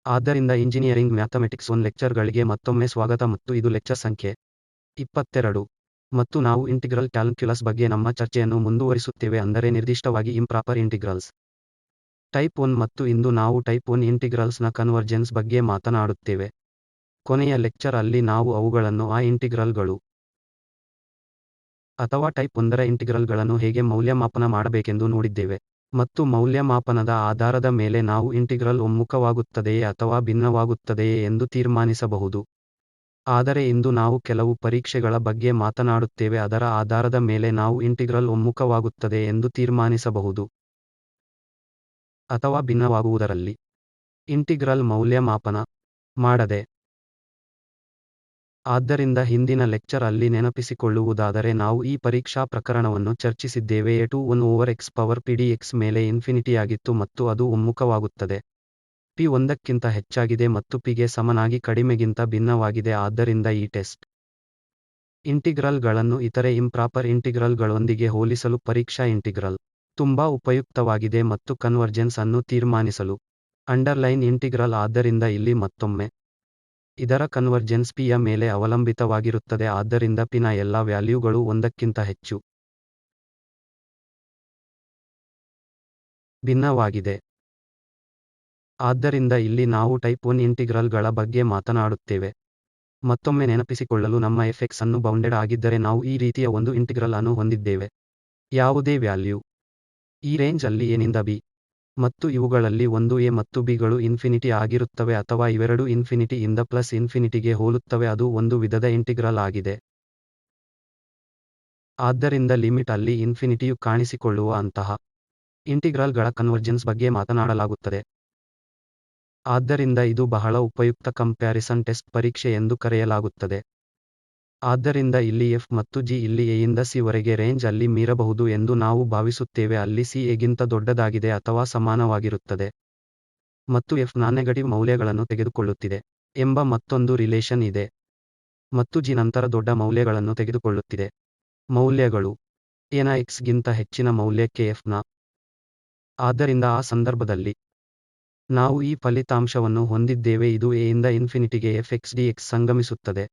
ಆದ್ದರಿಂದ engineering mathematics 1 ಲೆಕ್ಚರ್ಗಳಿಗೆ ಮತ್ತೊಮ್ಮೆ ಸ್ವಾಗತ ಮತ್ತು ಇದು ಲೆಕ್ಚರ್ ಸಂಖ್ಯೆ 22 ಮತ್ತು ನಾವು ಇಂಟಿಗ್ರಲ್ ಕ್ಯಾಲ್ಕ್ಯುಲಸ್ ಬಗ್ಗೆ ನಮ್ಮ ಚರ್ಚೆಯನ್ನು ಮುಂದುವರಿಸುತ್ತೇವೆ, ಅಂದರೆ ನಿರ್ದಿಷ್ಟವಾಗಿ ಇಂಪ್ರಾಪರ್ ಇಂಟಿಗ್ರಲ್ಸ್ ಟೈಪ್ 1 ಮತ್ತು ಇಂದು ನಾವು ಟೈಪ್ 1 ಇಂಟಿಗ್ರಲ್ಸ್ನ ಕನ್ವರ್ಜೆನ್ಸ್ ಬಗ್ಗೆ ಮಾತನಾಡುತ್ತೇವೆ. ಕೊನೆಯ ಲೆಕ್ಚರ್ ಅಲ್ಲಿ ನಾವು ಅವುಗಳನ್ನು ಆ ಇಂಟಿಗ್ರಲ್ಗಳು ಅಥವಾ ಟೈಪ್ 1ರ ಇಂಟಿಗ್ರಲ್ಗಳನ್ನು ಹೇಗೆ ಮೌಲ್ಯಮಾಪನ ಮಾಡಬೇಕೆಂದು ನೋಡಿದ್ದೇವೆ. ಮತ್ತು ಮೌಲ್ಯಮಾಪನದ ಆಧಾರದ ಮೇಲೆ ನಾವು ಇಂಟಿಗ್ರಲ್ ಒಮ್ಮುಖವಾಗುತ್ತದೆಯೇ ಅಥವಾ ಭಿನ್ನವಾಗುತ್ತದೆಯೇ ಎಂದು ತೀರ್ಮಾನಿಸಬಹುದು. ಆದರೆ ಇಂದು ನಾವು ಕೆಲವು ಪರೀಕ್ಷೆಗಳ ಬಗ್ಗೆ ಮಾತನಾಡುತ್ತೇವೆ, ಅದರ ಆಧಾರದ ಮೇಲೆ ನಾವು ಇಂಟಿಗ್ರಲ್ ಒಮ್ಮುಖವಾಗುತ್ತದೆ ಎಂದು ತೀರ್ಮಾನಿಸಬಹುದು ಅಥವಾ ಭಿನ್ನವಾಗುವುದರಲ್ಲಿ ಇಂಟಿಗ್ರಲ್ ಮೌಲ್ಯಮಾಪನ ಮಾಡದೆ. ಆದ್ದರಿಂದ ಹಿಂದಿನ ಲೆಕ್ಚರ್ ಅಲ್ಲಿ ನೆನಪಿಸಿಕೊಳ್ಳುವುದಾದರೆ ನಾವು ಈ ಪರೀಕ್ಷಾ ಪ್ರಕರಣವನ್ನು ಚರ್ಚಿಸಿದ್ದೇವೆ. a2 1 over x power p dx ಮೇಲೆ ಇನ್ಫಿನಿಟಿಯಾಗಿತ್ತು ಮತ್ತು ಅದು ಒಮ್ಮುಖವಾಗುತ್ತದೆ. p 1ಕ್ಕಿಂತ ಹೆಚ್ಚಾಗಿದೆ ಮತ್ತು p ಗೆ ಸಮನಾಗಿ ಕಡಿಮೆಗಿಂತ ಭಿನ್ನವಾಗಿದೆ. ಆದ್ದರಿಂದ ಈ ಟೆಸ್ಟ್ ಇಂಟಿಗ್ರಲ್ಗಳನ್ನು ಇತರೆ ಇಂಪ್ರಾಪರ್ ಇಂಟಿಗ್ರಲ್ಗಳೊಂದಿಗೆ ಹೋಲಿಸಲು ಪರೀಕ್ಷಾ ಇಂಟಿಗ್ರಲ್ ತುಂಬಾ ಉಪಯುಕ್ತವಾಗಿದೆ ಮತ್ತು ಕನ್ವರ್ಜೆನ್ಸ್ ಅನ್ನು ತೀರ್ಮಾನಿಸಲು ಅಂಡರ್ಲೈನ್ ಇಂಟಿಗ್ರಲ್. ಆದ್ದರಿಂದ ಇಲ್ಲಿ ಮತ್ತೊಮ್ಮೆ ಇದರ ಕನ್ವರ್ಜೆನ್ಸ್ p ಯ ಮೇಲೆ ಅವಲಂಬಿತವಾಗಿರುತ್ತದೆ, ಆದ್ದರಿಂದ p ನ ಎಲ್ಲಾ ವ್ಯಾಲ್ಯೂಗಳು 1ಕ್ಕಿಂತ ಹೆಚ್ಚು ಭಿನ್ನವಾಗಿದೆ. ಆದ್ದರಿಂದ ಇಲ್ಲಿ ನಾವು ಟೈಪ್ 1 ಇಂಟಿಗ್ರಲ್ಗಳ ಬಗ್ಗೆ ಮಾತನಾಡುತ್ತೇವೆ. ಮತ್ತೊಮ್ಮೆ ನೆನಪಿಸಿಕೊಳ್ಳಲು, ನಮ್ಮ fx ಅನ್ನು ಬೌಂಡೆಡ್ ಆಗಿದ್ದರೆ ನಾವು ಈ ರೀತಿಯ ಒಂದು ಇಂಟಿಗ್ರಲ್ ಅನ್ನು ಹೊಂದಿದ್ದೇವೆ. ಯಾವುದೇ ವ್ಯಾಲ್ಯೂ ಈ ರೇಂಜ್ ಅಲ್ಲಿ a ನಿಂದ b ಮತ್ತು ಇವುಗಳಲ್ಲಿ ಒಂದು a ಮತ್ತು b ಗಳು ಇನ್ಫಿನಿಟಿ ಆಗಿರುತ್ತವೆ ಅಥವಾ ಇವೆರಡು ಇನ್ಫಿನಿಟಿ ಇಂದ ಪ್ಲಸ್ ಇನ್ಫಿನಿಟಿಗೆ ಹೋಲುತ್ತವೆ, ಅದು ಒಂದು ವಿಧದ ಇಂಟಿಗ್ರಲ್ ಆಗಿದೆ. ಆದ್ದರಿಂದ ಲಿಮಿಟ್ ಅಲ್ಲಿ ಇನ್ಫಿನಿಟಿಯು ಕಾಣಿಸಿಕೊಳ್ಳುವ ಅಂತಹ ಇಂಟಿಗ್ರಲ್ಗಳ ಕನ್ವರ್ಜೆನ್ಸ್ ಬಗ್ಗೆ ಮಾತನಾಡಲಾಗುತ್ತದೆ. ಆದ್ದರಿಂದ ಇದು ಬಹಳ ಉಪಯುಕ್ತ ಕಂಪ್ಯಾರಿಸನ್ ಟೆಸ್ಟ್ ಪರೀಕ್ಷೆ ಎಂದು ಕರೆಯಲಾಗುತ್ತದೆ. ಆದ್ದರಿಂದ ಇಲ್ಲಿ f ಮತ್ತು g ಇಲ್ಲಿ a ಯಿಂದ c ವರೆಗೆ ರೇಂಜ್ ಅಲ್ಲಿ ಮೀರಬಹುದು ಎಂದು ನಾವು ಭಾವಿಸುತ್ತೇವೆ, ಅಲ್ಲಿ c a ಗಿಂತ ದೊಡ್ಡದಾಗಿದೆ ಅಥವಾ ಸಮಾನವಾಗಿರುತ್ತದೆ ಮತ್ತು f ನಾನ್ನೆಗಟಿವ್ ಮೌಲ್ಯಗಳನ್ನು ತೆಗೆದುಕೊಳ್ಳುತ್ತಿದೆ ಎಂಬ ಮತ್ತೊಂದು ರಿಲೇಶನ್ ಇದೆ, ಮತ್ತು g ನಂತರ ದೊಡ್ಡ ಮೌಲ್ಯಗಳನ್ನು ತೆಗೆದುಕೊಳ್ಳುತ್ತಿದೆ. ಮೌಲ್ಯಗಳು a ನ x ಗಿಂತ ಹೆಚ್ಚಿನ ಮೌಲ್ಯಕ್ಕೆ f ನ. ಆದ್ದರಿಂದ ಆ ಸಂದರ್ಭದಲ್ಲಿ ನಾವು ಈ ಫಲಿತಾಂಶವನ್ನು ಹೊಂದಿದ್ದೇವೆ, ಇದು a ಯಿಂದ ಇನ್ಫಿನಿಟಿಗೆ fx dx ಸಂಗಮಿಸುತ್ತದೆ.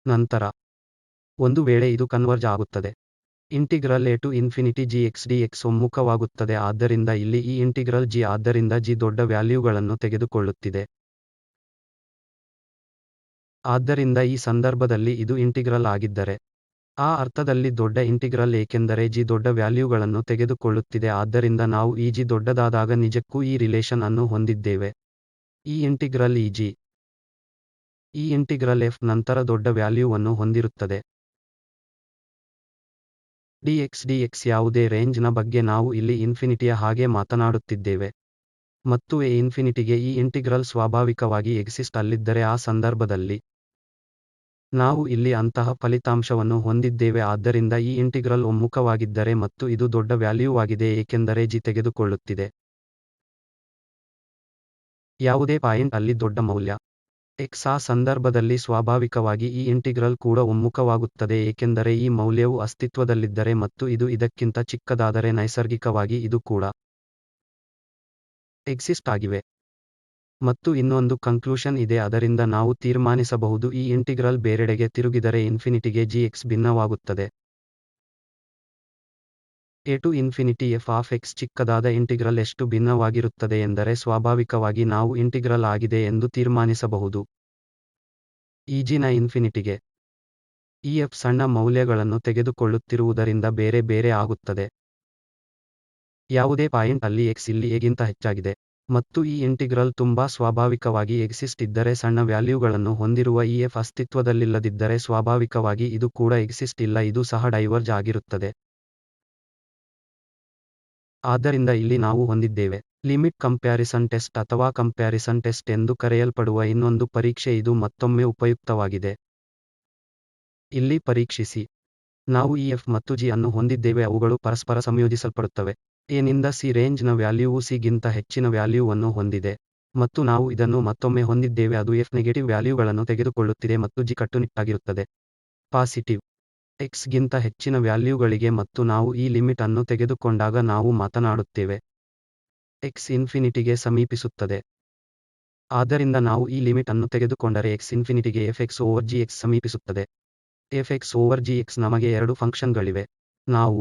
ನಂತರ ಒಂದು ವೇಳೆ ಇದು ಕನ್ವರ್ಜ್ ಆಗುತ್ತದೆ, integral a to infinity gx dx ಒಮ್ಮುಖವಾಗುತ್ತದೆ. ಆದ್ದರಿಂದ ಇಲ್ಲಿ ಈ ಇಂಟಿಗ್ರಲ್ g, ಆದ್ದರಿಂದ g ದೊಡ್ಡ ವ್ಯಾಲ್ಯೂಗಳನ್ನು ತೆಗೆದುಕೊಳ್ಳುತ್ತಿದೆ. ಆದ್ದರಿಂದ ಈ ಸಂದರ್ಭದಲ್ಲಿ ಇದು ಇಂಟಿಗ್ರಲ್ ಆಗಿದ್ದರೆ ಆ ಅರ್ಥದಲ್ಲಿ ದೊಡ್ಡ ಇಂಟಿಗ್ರಲ್, ಏಕೆಂದರೆ g ದೊಡ್ಡ ವ್ಯಾಲ್ಯೂಗಳನ್ನು ತೆಗೆದುಕೊಳ್ಳುತ್ತಿದೆ. ಆದ್ದರಿಂದ ನಾವು ಈ g ದೊಡ್ಡದಾದಾಗ ನಿಜಕ್ಕೂ ಈ ರಿಲೇಶನ್ ಅನ್ನು ಹೊಂದಿದ್ದೇವೆ. ಈ ಇಂಟಿಗ್ರಲ್ ಈ ಇಂಟಿಗ್ರಲ್ f ನಂತರ ದೊಡ್ಡ ವ್ಯಾಲ್ಯೂವನ್ನು ಹೊಂದಿರುತ್ತದೆ. dx ಯಾವುದೇ ರೇಂಜ್ ನ ಬಗ್ಗೆ ನಾವು ಇಲ್ಲಿ ಇನ್ಫಿನಿಟಿಯ ಹಾಗೆ ಮಾತನಾಡುತ್ತಿದ್ದೇವೆ ಮತ್ತು a ಇನ್ಫಿನಿಟಿಗೆ ಈ ಇಂಟಿಗ್ರಲ್ ಸ್ವಾಭಾವಿಕವಾಗಿ ಎಕ್ಸಿಸ್ಟ್ ಅಲ್ಲಿದ್ದರೆ ಆ ಸಂದರ್ಭದಲ್ಲಿ ನಾವು ಇಲ್ಲಿ ಅಂತಹ ಫಲಿತಾಂಶವನ್ನು ಹೊಂದಿದ್ದೇವೆ. ಆದ್ದರಿಂದ ಈ ಇಂಟಿಗ್ರಲ್ ಒಮ್ಮುಖವಾಗಿದ್ದರೆ ಮತ್ತು ಇದು ದೊಡ್ಡ ವ್ಯಾಲ್ಯೂವಾಗಿದೆ ಏಕೆಂದರೆ g ತೆಗೆದುಕೊಳ್ಳುತ್ತಿದೆ ಯಾವುದೇ ಪಾಯಿಂಟ್ ಅಲ್ಲಿ ದೊಡ್ಡ ಮೌಲ್ಯ x, ಆ ಸಂದರ್ಭದಲ್ಲಿ ಸ್ವಾಭಾವಿಕವಾಗಿ ಈ ಇಂಟಿಗ್ರಲ್ ಕೂಡ ಒಮ್ಮುಖವಾಗುತ್ತದೆ ಏಕೆಂದರೆ ಈ ಮೌಲ್ಯವು ಅಸ್ತಿತ್ವದಲ್ಲಿದ್ದರೆ ಮತ್ತು ಇದು ಇದಕ್ಕಿಂತ ಚಿಕ್ಕದಾದರೆ ನೈಸರ್ಗಿಕವಾಗಿ ಇದು ಕೂಡ ಎಕ್ಸಿಸ್ಟ್ ಆಗಿವೆ. ಮತ್ತು ಇನ್ನೊಂದು ಕನ್ಕ್ಲೂಷನ್ ಇದೆ, ಅದರಿಂದ ನಾವು ತೀರ್ಮಾನಿಸಬಹುದು ಈ ಇಂಟಿಗ್ರಲ್ ಬೇರೆಡೆಗೆ ತಿರುಗಿದರೆ ಇನ್ಫಿನಿಟಿಗೆ gx ಭಿನ್ನವಾಗುತ್ತದೆ. a to infinity f of x ಚಿಕ್ಕದಾದ ಇಂಟಿಗ್ರಲ್ ಎಷ್ಟು ಭಿನ್ನವಾಗಿರುತ್ತದೆ ಎಂದರೆ ಸ್ವಾಭಾವಿಕವಾಗಿ ನಾವು ಇಂಟಿಗ್ರಲ್ ಆಗಿದೆ ಎಂದು ತೀರ್ಮಾನಿಸಬಹುದು. ಈ g ನ ಇನ್ಫಿನಿಟಿಗೆ ಈ f ಸಣ್ಣ ಮೌಲ್ಯಗಳನ್ನು ತೆಗೆದುಕೊಳ್ಳುತ್ತಿರುವುದರಿಂದ ಬೇರೆ ಬೇರೆ ಆಗುತ್ತದೆ. ಯಾವುದೇ ಪಾಯಿಂಟ್ ಅಲ್ಲಿ x ಇಲ್ಲಿ a ಗಿಂತ ಹೆಚ್ಚಾಗಿದೆ ಮತ್ತು ಈ ಇಂಟಿಗ್ರಲ್ ತುಂಬಾ ಸ್ವಾಭಾವಿಕವಾಗಿ ಎಕ್ಸಿಸ್ಟ್ ಇದ್ದರೆ ಸಣ್ಣ ವ್ಯಾಲ್ಯೂಗಳನ್ನು ಹೊಂದಿರುವ ಈ f ಅಸ್ತಿತ್ವದಲ್ಲಿಲ್ಲದಿದ್ದರೆ ಸ್ವಾಭಾವಿಕವಾಗಿ ಇದು ಕೂಡ ಎಕ್ಸಿಸ್ಟ್ ಇಲ್ಲ, ಇದು ಸಹ ಡೈವರ್ಜ್ ಆಗಿರುತ್ತದೆ. ಆದ್ದರಿಂದ ಇಲ್ಲಿ ನಾವು ಹೊಂದಿದ್ದೇವೆ ಲಿಮಿಟ್ ಕಂಪ್ಯಾರಿಸನ್ ಟೆಸ್ಟ್ ಅಥವಾ ಕಂಪ್ಯಾರಿಸನ್ ಟೆಸ್ಟ್ ಎಂದು ಕರೆಯಲ್ಪಡುವ ಇನ್ನೊಂದು ಪರೀಕ್ಷೆ. ಇದು ಮತ್ತೊಮ್ಮೆ ಉಪಯುಕ್ತವಾಗಿದೆ. ಇಲ್ಲಿ ಪರೀಕ್ಷಿಸಿ, ನಾವು ಈ f ಮತ್ತು g ಅನ್ನು ಹೊಂದಿದ್ದೇವೆ, ಅವುಗಳು ಪರಸ್ಪರ ಸಂಯೋಜಿಸಲ್ಪಡುತ್ತವೆ. a ನಿಂದ c ರೇಂಜ್ ನ ವ್ಯಾಲ್ಯೂವು c ಗಿಂತ ಹೆಚ್ಚಿನ ವ್ಯಾಲ್ಯೂವನ್ನು ಹೊಂದಿದೆ ಮತ್ತು ನಾವು ಇದನ್ನು ಮತ್ತೊಮ್ಮೆ ಹೊಂದಿದ್ದೇವೆ, ಅದು f ನೆಗೆಟಿವ್ ವ್ಯಾಲ್ಯೂಗಳನ್ನು ತೆಗೆದುಕೊಳ್ಳುತ್ತಿದೆ ಮತ್ತು g ಕಟ್ಟುನಿಟ್ಟಾಗಿರುತ್ತದೆ ಪಾಸಿಟಿವ್ x ಗಿಂತ ಹೆಚ್ಚಿನ ವ್ಯಾಲ್ಯೂಗಳಿಗೆ. ಮತ್ತು ನಾವು ಈ ಲಿಮಿಟ್ ಅನ್ನು ತೆಗೆದುಕೊಂಡಾಗ ನಾವು ಮಾತನಾಡುತ್ತೇವೆ x ಇನ್ಫಿನಿಟಿಗೆ ಸಮೀಪಿಸುತ್ತದೆ. ಆದ್ದರಿಂದ ನಾವು ಈ ಲಿಮಿಟ್ ಅನ್ನು ತೆಗೆದುಕೊಂಡರೆ x ಇನ್ಫಿನಿಟಿಗೆ fx over gx ಸಮೀಪಿಸುತ್ತದೆ. fx over gx ನಮಗೆ ಎರಡು ಫಂಕ್ಷನ್ಗಳಿವೆ. ನಾವು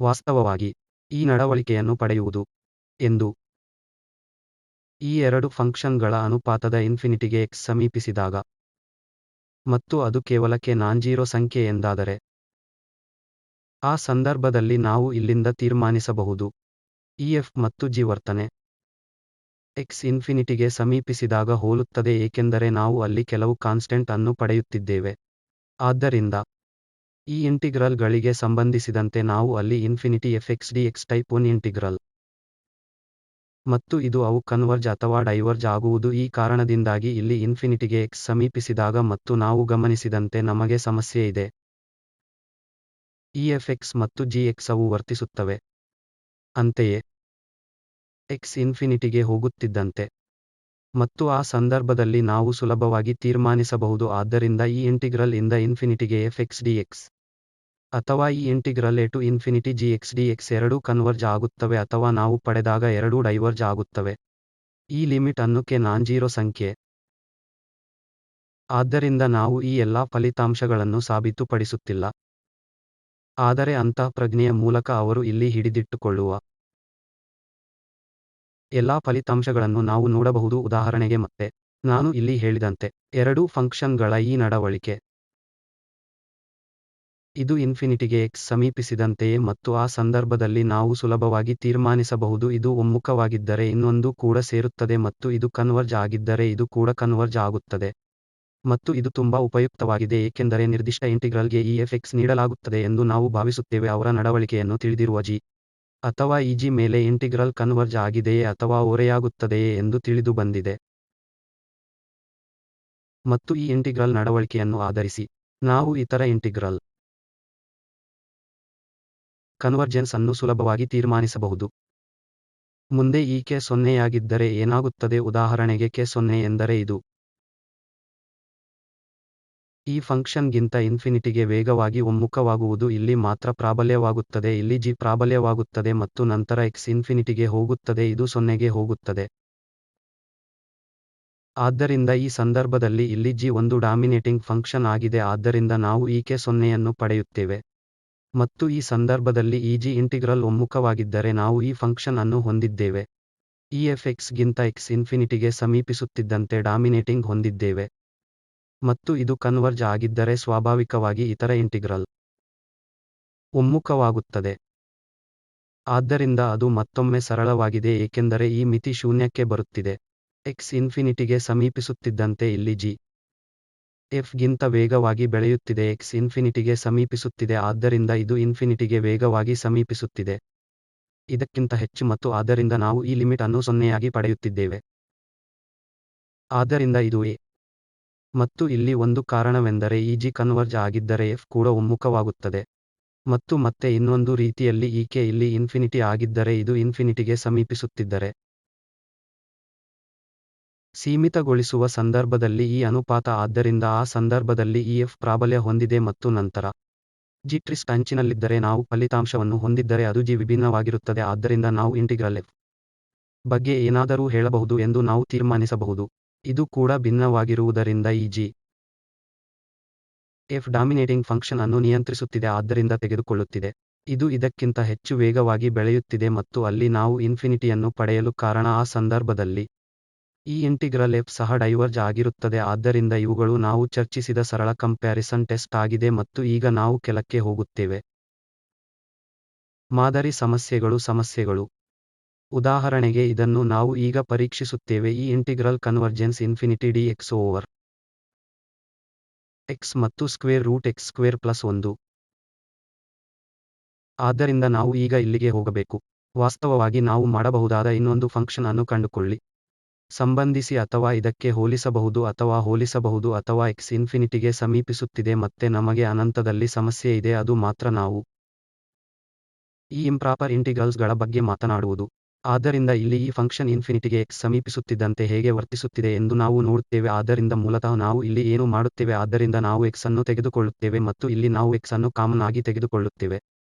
ವಾಸ್ತವವಾಗಿ ಈ ನಡವಳಿಕೆಯನ್ನು ಪಡೆಯುವುದು ಎಂದು ಈ ಎರಡು ಫಂಕ್ಷನ್ಗಳ ಅನುಪಾತದ ಇನ್ಫಿನಿಟಿಗೆ x ಸಮೀಪಿಸಿದಾಗ ಮತ್ತು ಅದು ಕೇವಲ ನಾನ್ಜೀರೋ ಸಂಖ್ಯೆ ಎಂದಾದರೆ ಆ ಸಂದರ್ಭದಲ್ಲಿ ನಾವು ಇಲ್ಲಿಂದ ತೀರ್ಮಾನಿಸಬಹುದು ಈ f ಮತ್ತು g ವರ್ತನೆ x ಇನ್ಫಿನಿಟಿಗೆ ಸಮೀಪಿಸಿದಾಗ ಹೋಲುತ್ತದೆ ಏಕೆಂದರೆ ನಾವು ಅಲ್ಲಿ ಕೆಲವು ಕಾನ್ಸ್ಟೆಂಟ್ ಅನ್ನು ಪಡೆಯುತ್ತಿದ್ದೇವೆ. ಆದ್ದರಿಂದ ಈ ಇಂಟಿಗ್ರಲ್ ಗಳಿಗೆ ಸಂಬಂಧಿಸಿದಂತೆ ನಾವು ಅಲ್ಲಿ infinity fx dx type 1 integral ಮತ್ತು ಇದು ಅವು ಕನ್ವರ್ಜ್ ಅಥವಾ ಡೈವರ್ಜ್ ಆಗುವುದು ಈ ಕಾರಣದಿಂದಾಗಿ ಇಲ್ಲಿ ಇನ್ಫಿನಿಟಿಗೆ x ಸಮೀಪಿಸಿದಾಗ ಮತ್ತು ನಾವು ಗಮನಿಸಿದಂತೆ ನಮಗೆ ಸಮಸ್ಯೆ ಇದೆ. ಈ fx ಮತ್ತು gx ಅವು ವರ್ತಿಸುತ್ತವೆ. ಅಂತೆಯೇ x ಇನ್ಫಿನಿಟಿಗೆ ಹೋಗುತ್ತಿದ್ದಂತೆ ಮತ್ತು ಆ ಸಂದರ್ಭದಲ್ಲಿ ನಾವು ಸುಲಭವಾಗಿ ತೀರ್ಮಾನಿಸಬಹುದು ಆದ್ದರಿಂದ ಈ ಇಂಟಿಗ್ರಲ್ ಇಂದ ಇನ್ಫಿನಿಟಿಗೆ fx dx ಅಥವಾ ಈ integral a to infinity gx dx ಎರಡೂ ಕನ್ವರ್ಜ್ ಆಗುತ್ತವೆ ಅಥವಾ ನಾವು ಪಡೆದಾಗ ಎರಡೂ ಡೈವರ್ಜ್ ಆಗುತ್ತವೆ. ಈ ಲಿಮಿಟ್ ಅನ್ನು ನಾನ್ಜೀರೋ ಸಂಖ್ಯೆ. ಆದ್ದರಿಂದ ನಾವು ಈ ಎಲ್ಲಾ ಫಲಿತಾಂಶಗಳನ್ನು ಸಾಬೀತುಪಡಿಸುತ್ತಿಲ್ಲ. ಆದರೆ ಅಂತಃಪ್ರಜ್ಞೆಯ ಮೂಲಕ ಅವರು ಇಲ್ಲಿ ಹಿಡಿದಿಟ್ಟುಕೊಳ್ಳುವ ಎಲ್ಲಾ ಫಲಿತಾಂಶಗಳನ್ನು ನಾವು ನೋಡಬಹುದು. ಉದಾಹರಣೆಗೆ ಮತ್ತೆ ನಾನು ಇಲ್ಲಿ ಹೇಳಿದಂತೆ ಎರಡೂ ಫಂಕ್ಷನ್ಗಳ ಈ ನಡವಳಿಕೆ ಇದು ಇನ್ಫಿನಿಟಿಗೆ x ಸಮೀಪಿಸಿದಂತೆಯೇ ಮತ್ತು ಆ ಸಂದರ್ಭದಲ್ಲಿ ನಾವು ಸುಲಭವಾಗಿ ತೀರ್ಮಾನಿಸಬಹುದು ಇದು ಒಮ್ಮುಖವಾಗಿದ್ದರೆ ಇನ್ನೊಂದು ಕೂಡ ಸೇರುತ್ತದೆ ಮತ್ತು ಇದು ಕನ್ವರ್ಜ್ ಆಗಿದ್ದರೆ ಇದು ಕೂಡ ಕನ್ವರ್ಜ್ ಆಗುತ್ತದೆ. ಮತ್ತು ಇದು ತುಂಬಾ ಉಪಯುಕ್ತವಾಗಿದೆ ಏಕೆಂದರೆ ನಿರ್ದಿಷ್ಟ ಇಂಟಿಗ್ರಲ್ಗೆ ಈ fx ನೀಡಲಾಗುತ್ತದೆ ಎಂದು ನಾವು ಭಾವಿಸುತ್ತೇವೆ ಅವರ ನಡವಳಿಕೆಯನ್ನು ತಿಳಿದಿರುವ g ಅಥವಾ ಈ g ಮೇಲೆ ಇಂಟಿಗ್ರಲ್ ಕನ್ವರ್ಜ್ ಆಗಿದೆಯೇ ಅಥವಾ ಓರೆಯಾಗುತ್ತದೆಯೇ ಎಂದು ತಿಳಿದುಬಂದಿದೆ. ಮತ್ತು ಈ ಇಂಟಿಗ್ರಲ್ ನಡವಳಿಕೆಯನ್ನು ಆಧರಿಸಿ ನಾವು ಇತರ ಇಂಟಿಗ್ರಲ್ ಕನ್ವರ್ಜೆನ್ಸ್ ಅನ್ನು ಸುಲಭವಾಗಿ ತೀರ್ಮಾನಿಸಬಹುದು. ಮುಂದೆ ಈ k ಸೊನ್ನೆಯಾಗಿದ್ದರೆ ಏನಾಗುತ್ತದೆ ಉದಾಹರಣೆಗೆ k ಸೊನ್ನೆ ಎಂದರೆ ಇದು ಈ ಫಂಕ್ಷನ್ಗಿಂತ ಇನ್ಫಿನಿಟಿಗೆ ವೇಗವಾಗಿ ಒಮ್ಮುಖವಾಗುವುದು ಇಲ್ಲಿ ಮಾತ್ರ ಪ್ರಾಬಲ್ಯವಾಗುತ್ತದೆ ಇಲ್ಲಿ g ಪ್ರಾಬಲ್ಯವಾಗುತ್ತದೆ ಮತ್ತು ನಂತರ x ಇನ್ಫಿನಿಟಿಗೆ ಹೋಗುತ್ತದೆ ಇದು ಸೊನ್ನೆಗೆ ಹೋಗುತ್ತದೆ. ಆದ್ದರಿಂದ ಈ ಸಂದರ್ಭದಲ್ಲಿ ಇಲ್ಲಿ g ಒಂದು ಡಾಮಿನೇಟಿಂಗ್ ಫಂಕ್ಷನ್ ಆಗಿದೆ ಆದ್ದರಿಂದ ನಾವು ಈ k ಸೊನ್ನೆಯನ್ನು ಪಡೆಯುತ್ತೇವೆ. ಮತ್ತು ಈ ಸಂದರ್ಭದಲ್ಲಿ ಈ g ಇಂಟಿಗ್ರಲ್ ಒಮ್ಮುಖವಾಗಿದ್ದರೆ ನಾವು ಈ ಫಂಕ್ಷನ್ ಅನ್ನು ಹೊಂದಿದ್ದೇವೆ. ಈ fx ಗಿಂತ x ಇನ್ಫಿನಿಟಿಗೆ ಸಮೀಪಿಸುತ್ತಿದ್ದಂತೆ ಡಾಮಿನೇಟಿಂಗ್ ಹೊಂದಿದ್ದೇವೆ. ಮತ್ತು ಇದು ಕನ್ವರ್ಜ್ ಆಗಿದ್ದರೆ ಸ್ವಾಭಾವಿಕವಾಗಿ ಇತರ ಇಂಟಿಗ್ರಲ್ ಒಮ್ಮುಖವಾಗುತ್ತದೆ. ಆದ್ದರಿಂದ ಅದು ಮತ್ತೊಮ್ಮೆ ಸರಳವಾಗಿದೆ ಏಕೆಂದರೆ ಈ ಮಿತಿ ಶೂನ್ಯಕ್ಕೆ ಬರುತ್ತಿದೆ. x ಇನ್ಫಿನಿಟಿಗೆ ಸಮೀಪಿಸುತ್ತಿದ್ದಂತೆ ಇಲ್ಲಿ g f ಗಿಂತ ವೇಗವಾಗಿ ಬೆಳೆಯುತ್ತಿದೆ x ಇನ್ಫಿನಿಟಿಗೆ ಸಮೀಪಿಸುತ್ತಿದೆ ಆದ್ದರಿಂದ ಇದು ಇನ್ಫಿನಿಟಿಗೆ ವೇಗವಾಗಿ ಸಮೀಪಿಸುತ್ತಿದೆ ಇದಕ್ಕಿಂತ ಹೆಚ್ಚು ಮತ್ತು ಆದ್ದರಿಂದ ನಾವು ಈ ಲಿಮಿಟ್ ಅನ್ನು ಸೊನ್ನೆಯಾಗಿ ಪಡೆಯುತ್ತಿದ್ದೇವೆ. ಆದ್ದರಿಂದ ಇದು a ಮತ್ತು ಇಲ್ಲಿ ಒಂದು ಕಾರಣವೆಂದರೆ ಈ g ಕನ್ವರ್ಜ್ ಆಗಿದ್ದರೆ f ಕೂಡ ಒಮ್ಮುಖವಾಗುತ್ತದೆ. ಮತ್ತು ಮತ್ತೆ ಇನ್ನೊಂದು ರೀತಿಯಲ್ಲಿ ಈ k ಇಲ್ಲಿ ಇನ್ಫಿನಿಟಿ ಆಗಿದ್ದರೆ ಇದು ಇನ್ಫಿನಿಟಿಗೆ ಸಮೀಪಿಸುತ್ತಿದ್ದರೆ ಸೀಮಿತಗೊಳಿಸುವ ಸಂದರ್ಭದಲ್ಲಿ ಈ ಅನುಪಾತ ಆದ್ದರಿಂದ ಆ ಸಂದರ್ಭದಲ್ಲಿ ಈ f ಪ್ರಾಬಲ್ಯ ಹೊಂದಿದೆ ಮತ್ತು ನಂತರ g ಟ್ರಿಸ್ಟ್ ಅಂಚಿನಲ್ಲಿದ್ದರೆ ನಾವು ಫಲಿತಾಂಶವನ್ನು ಹೊಂದಿದ್ದರೆ ಅದು g ವಿಭಿನ್ನವಾಗಿರುತ್ತದೆ ಆದ್ದರಿಂದ ನಾವು ಇಂಟಿಗ್ರಲ್ f ಬಗ್ಗೆ ಏನಾದರೂ ಹೇಳಬಹುದು ಎಂದು ನಾವು ತೀರ್ಮಾನಿಸಬಹುದು. ಇದು ಕೂಡ ಭಿನ್ನವಾಗಿರುವುದರಿಂದ ಈ g f ಡಾಮಿನೇಟಿಂಗ್ ಫಂಕ್ಷನ್ ಅನ್ನು ನಿಯಂತ್ರಿಸುತ್ತಿದೆ ಆದ್ದರಿಂದ ತೆಗೆದುಕೊಳ್ಳುತ್ತಿದೆ. ಇದು ಇದಕ್ಕಿಂತ ಹೆಚ್ಚು ವೇಗವಾಗಿ ಬೆಳೆಯುತ್ತಿದೆ ಮತ್ತು ಅಲ್ಲಿ ನಾವು ಇನ್ಫಿನಿಟಿಯನ್ನು ಪಡೆಯಲು ಕಾರಣ ಆ ಸಂದರ್ಭದಲ್ಲಿ ಈ ಇಂಟಿಗ್ರಲ್ f ಸಹ ಡೈವರ್ಜ್ ಆಗಿರುತ್ತದೆ ಆದ್ದರಿಂದ ಇವುಗಳು ನಾವು ಚರ್ಚಿಸಿದ ಸರಳ ಕಂಪ್ಯಾರಿಸನ್ ಟೆಸ್ಟ್ ಆಗಿದೆ ಮತ್ತು ಈಗ ನಾವು ಕೆಲಕ್ಕೆ ಹೋಗುತ್ತೇವೆ. ಮಾದರಿ ಸಮಸ್ಯೆಗಳು ಉದಾಹರಣೆಗೆ ಇದನ್ನು ನಾವು ಈಗ ಪರೀಕ್ಷಿಸುತ್ತೇವೆ ಈ integral convergence infinity dx over x ಮತ್ತು square root x square plus 1. ಆದ್ದರಿಂದ ನಾವು ಈಗ ಇಲ್ಲಿಗೆ ಹೋಗಬೇಕು. ವಾಸ್ತವವಾಗಿ ನಾವು ಮಾಡಬಹುದಾದ ಇನ್ನೊಂದು ಫಂಕ್ಷನ್ ಅನ್ನು ಕಂಡುಕೊಳ್ಳಿ. ಸಂಬಂಧಿಸಿ ಅಥವಾ ಇದಕ್ಕೆ ಹೋಲಿಸಬಹುದು ಅಥವಾ x ಇನ್ಫಿನಿಟಿಗೆ ಸಮೀಪಿಸುತ್ತಿದೆ ಮತ್ತೆ ನಮಗೆ ಅನಂತದಲ್ಲಿ ಸಮಸ್ಯೆ ಇದೆ ಅದು ಮಾತ್ರ ನಾವು ಈ ಇಂಪ್ರಾಪರ್ ಇಂಟಿಗ್ರಲ್ಸ್ ಗಳ ಬಗ್ಗೆ ಮಾತನಾಡುವುದು. ಆದ್ದರಿಂದ ಇಲ್ಲಿ ಈ ಫಂಕ್ಷನ್ ಇನ್ಫಿನಿಟಿಗೆ x ಸಮೀಪಿಸುತ್ತಿದ್ದಂತೆ ಹೇಗೆ ವರ್ತಿಸುತ್ತಿದೆ ಎಂದು ನಾವು ನೋಡುತ್ತೇವೆ ಆದ್ದರಿಂದ ಮೂಲತಃ ನಾವು ಇಲ್ಲಿ ಏನು ಮಾಡುತ್ತೇವೆ ಆದ್ದರಿಂದ ನಾವು x ಅನ್ನು ತೆಗೆದುಕೊಳ್ಳುತ್ತೇವೆ ಮತ್ತು ಇಲ್ಲಿ ನಾವು x ಅನ್ನು ಕಾಮನ್ ಆಗಿ ತೆಗೆದುಕೊಳ್ಳುತ್ತೇವೆ.